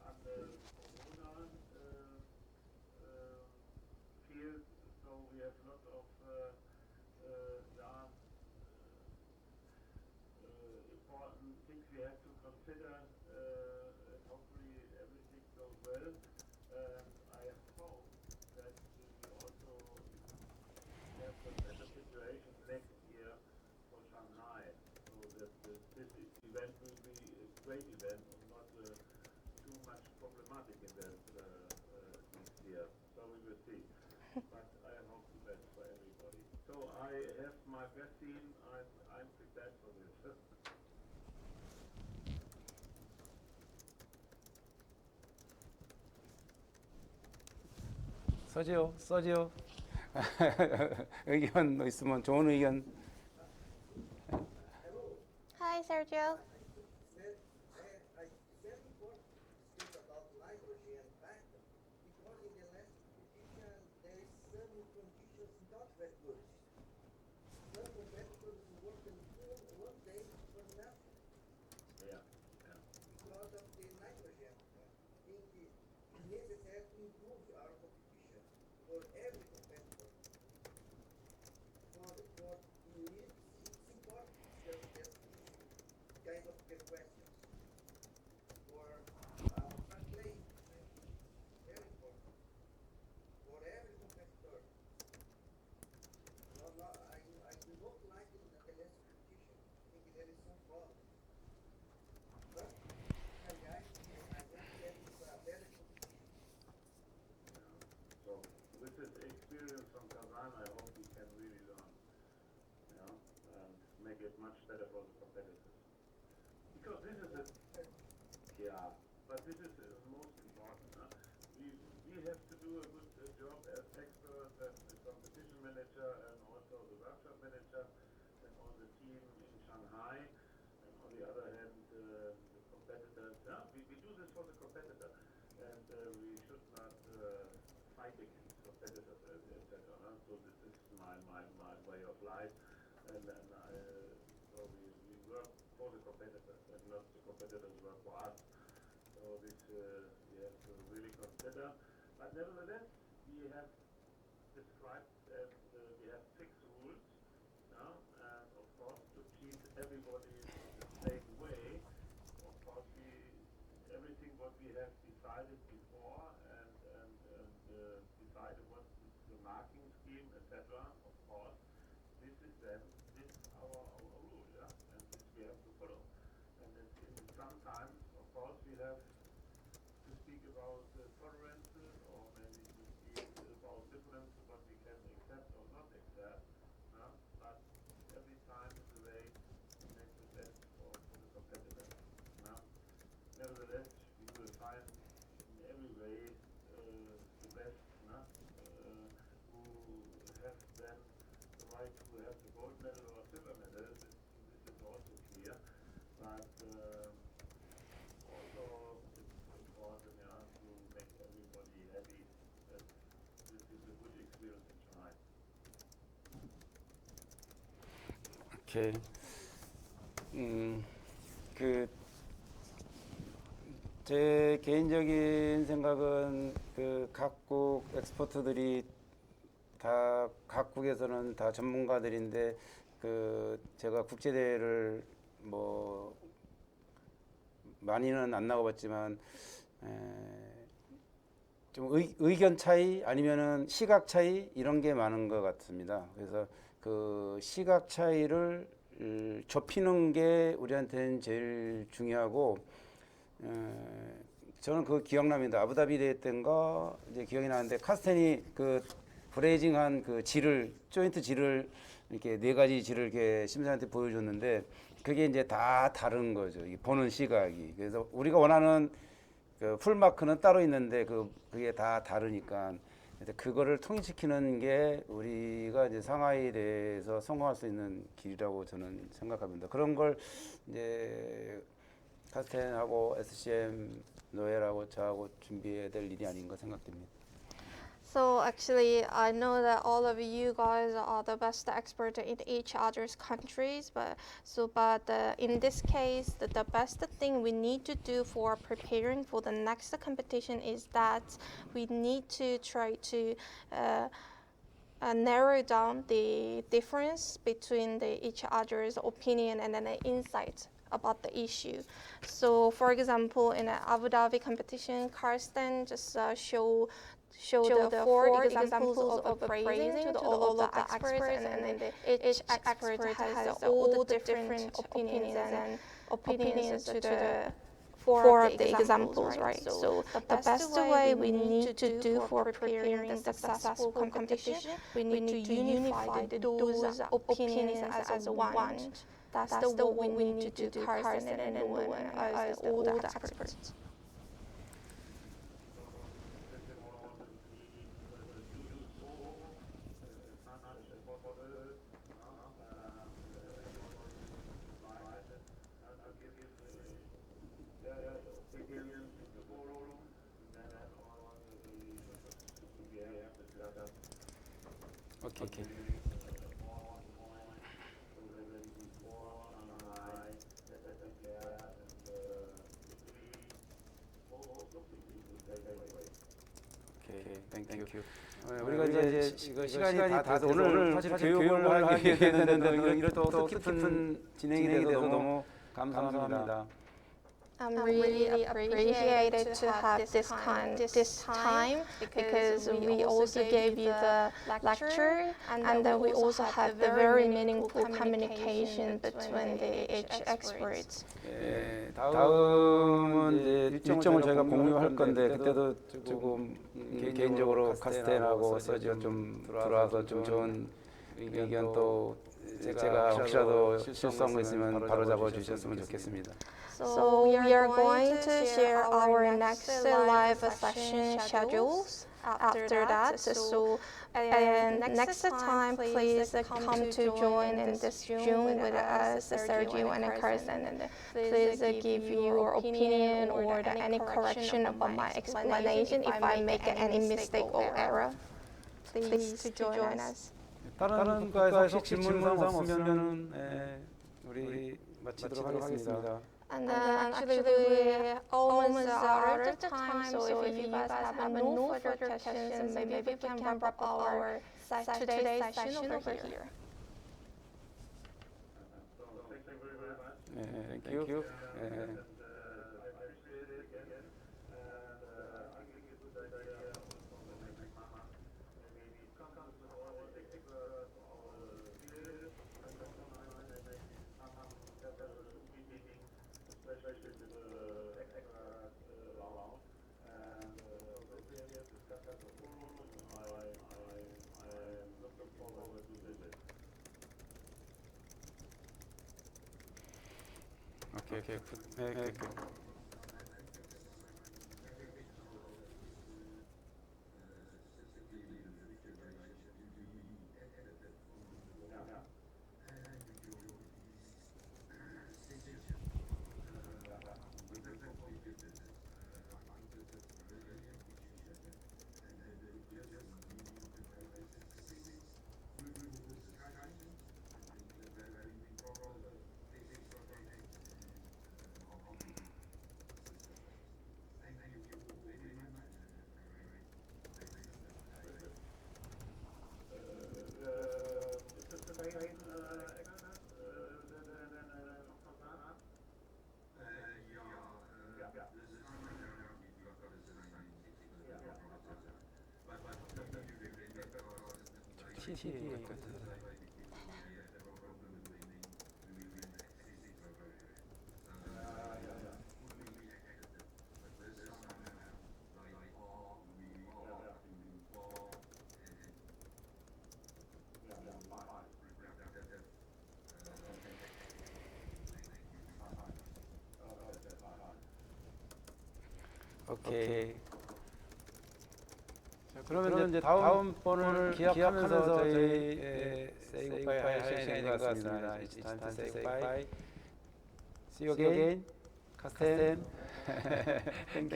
Under Corona field, so we have lots of important things we have to consider. Hopefully everything goes well. I hope that we also have a better situation next year for Shanghai, so that this event will be a great event and not too much problematic event next year. So we will see. But I hope the best for everybody. So I have my best team. I'm prepared for this. 서지오 의견 뭐 있으면 좋은 의견. Hi, Sergio. I very important speak about nitrogen factor because in the last competition there is some conditions not very good. Some competitors working one day for nothing Yeah. because of the nitrogen. I think it's necessary to improve our competition for every competitor. For me, it's important to discuss this kind of questions. For fair play, very important. For every competitor. I do not like it in the last competition. I think there is some problem. But, guys, I want to get a better competition. So with this experience from Kazan, I hope we can really learn, and make it much better for the competitors. Because this is but this is the most important. We have to do a good job as experts and competition manager and also the workshop manager and on the team in Shanghai. And on the other hand, the competitors. Yeah, we do this for the competitor, and we should not fight against competitors, etc. So this is my way of life, and so we work for the competitors and not the competitors work for us. So this we have to really consider. But nevertheless, we have described and we have fixed rules, and of course to keep everybody the same way. Of course, everything what we have decided before and decided what is the marking scheme, etc. Of course, this is our rule, yeah, and this we have to follow. And sometimes, of course, we have to speak about tolerances or maybe to speak about differences, what we can accept or not accept. But every time is the way to make the best for the competitor. Nevertheless, we will find in every way the best who have then the right to have the gold medal or silver medal. This is also clear. But also it's important to make everybody happy that this is a good experience in Shanghai. 오케이. 그 제 개인적인 생각은 그 각국 엑스퍼트들이 다 각국에서는 다 전문가들인데 그 제가 국제 대회를 뭐 많이는 안 나가봤지만 좀 의견 차이 아니면은 시각 차이 이런 게 많은 것 같습니다. 그래서 그 시각 차이를 좁히는 게 우리한테는 제일 중요하고 저는 그 기억납니다. 아부다비 대회 때인가 이제 기억이 나는데 카스텐이 그 브레이징한 그 질을 조인트 질을 이렇게 네 가지 질을 이렇게 심사한테 보여줬는데 그게 이제 다 다른 거죠. 이 보는 시각이. 그래서 우리가 원하는 그 풀마크는 따로 있는데 그게 다 다르니까 그거를 통일시키는 게 우리가 이제 상하이에 대해서 성공할 수 있는 길이라고 저는 생각합니다. 그런 걸 이제 카스텐하고 SCM 노엘하고 저하고 준비해야 될 일이 아닌가 생각됩니다. So actually, I know that all of you guys are the best expert in each other's countries, but in this case, the best thing we need to do for preparing for the next competition is that we need to try to narrow down the difference between each other's opinion and then the insight about the issue. So, for example, in an Abu Dhabi competition, Karsten just showed the four examples of praising to all of the experts, and then each expert has all the different opinions to the four of the examples, right? So the best way we need to do for preparing the successful competition, we need to unify those opinions as one. That's the what we need to do, Karsten and Nguyen, as all the experts. 오케이. 땡큐. 우리가 이제 시간이 다 돼서 오늘 사실 교육을 하게 됐는데 이런 또 깊은 진행이 돼서 너무 감사합니다. I'm really appreciated to have this time because we also gave you the lecture and then we also had the very meaningful communication between the each experts. 다음은 이제 일정을 저희가 공유할 건데 그때도 조금 개인적으로 카스텐하고 서지가 좀 들어와서 좀 좋은 의견 또 제가 혹시라도 실수한 거 있으면 바로 잡아 주셨으면 좋겠습니다. So we are going to share our next live session schedules after that. So next time, please come to join in this June with us, Sergio and Carson, and please give your opinion or any correction about my explanation if I make any mistake or error. Please to join us. 다른 국가에서 혹시 질문사항 없으면은 우리 마치도록 하겠습니다. And actually, we almost are out of time, so if you guys have no further questions, maybe we can wrap up our today's session over here. Thank you. Okay. 오케이. 자, 그러면 이제 다음 번을 기약하면서 저희 say goodbye 할 시간이 된 것 같습니다. It's time to say goodbye. See you again. Carsten. Thank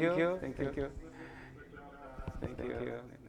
you.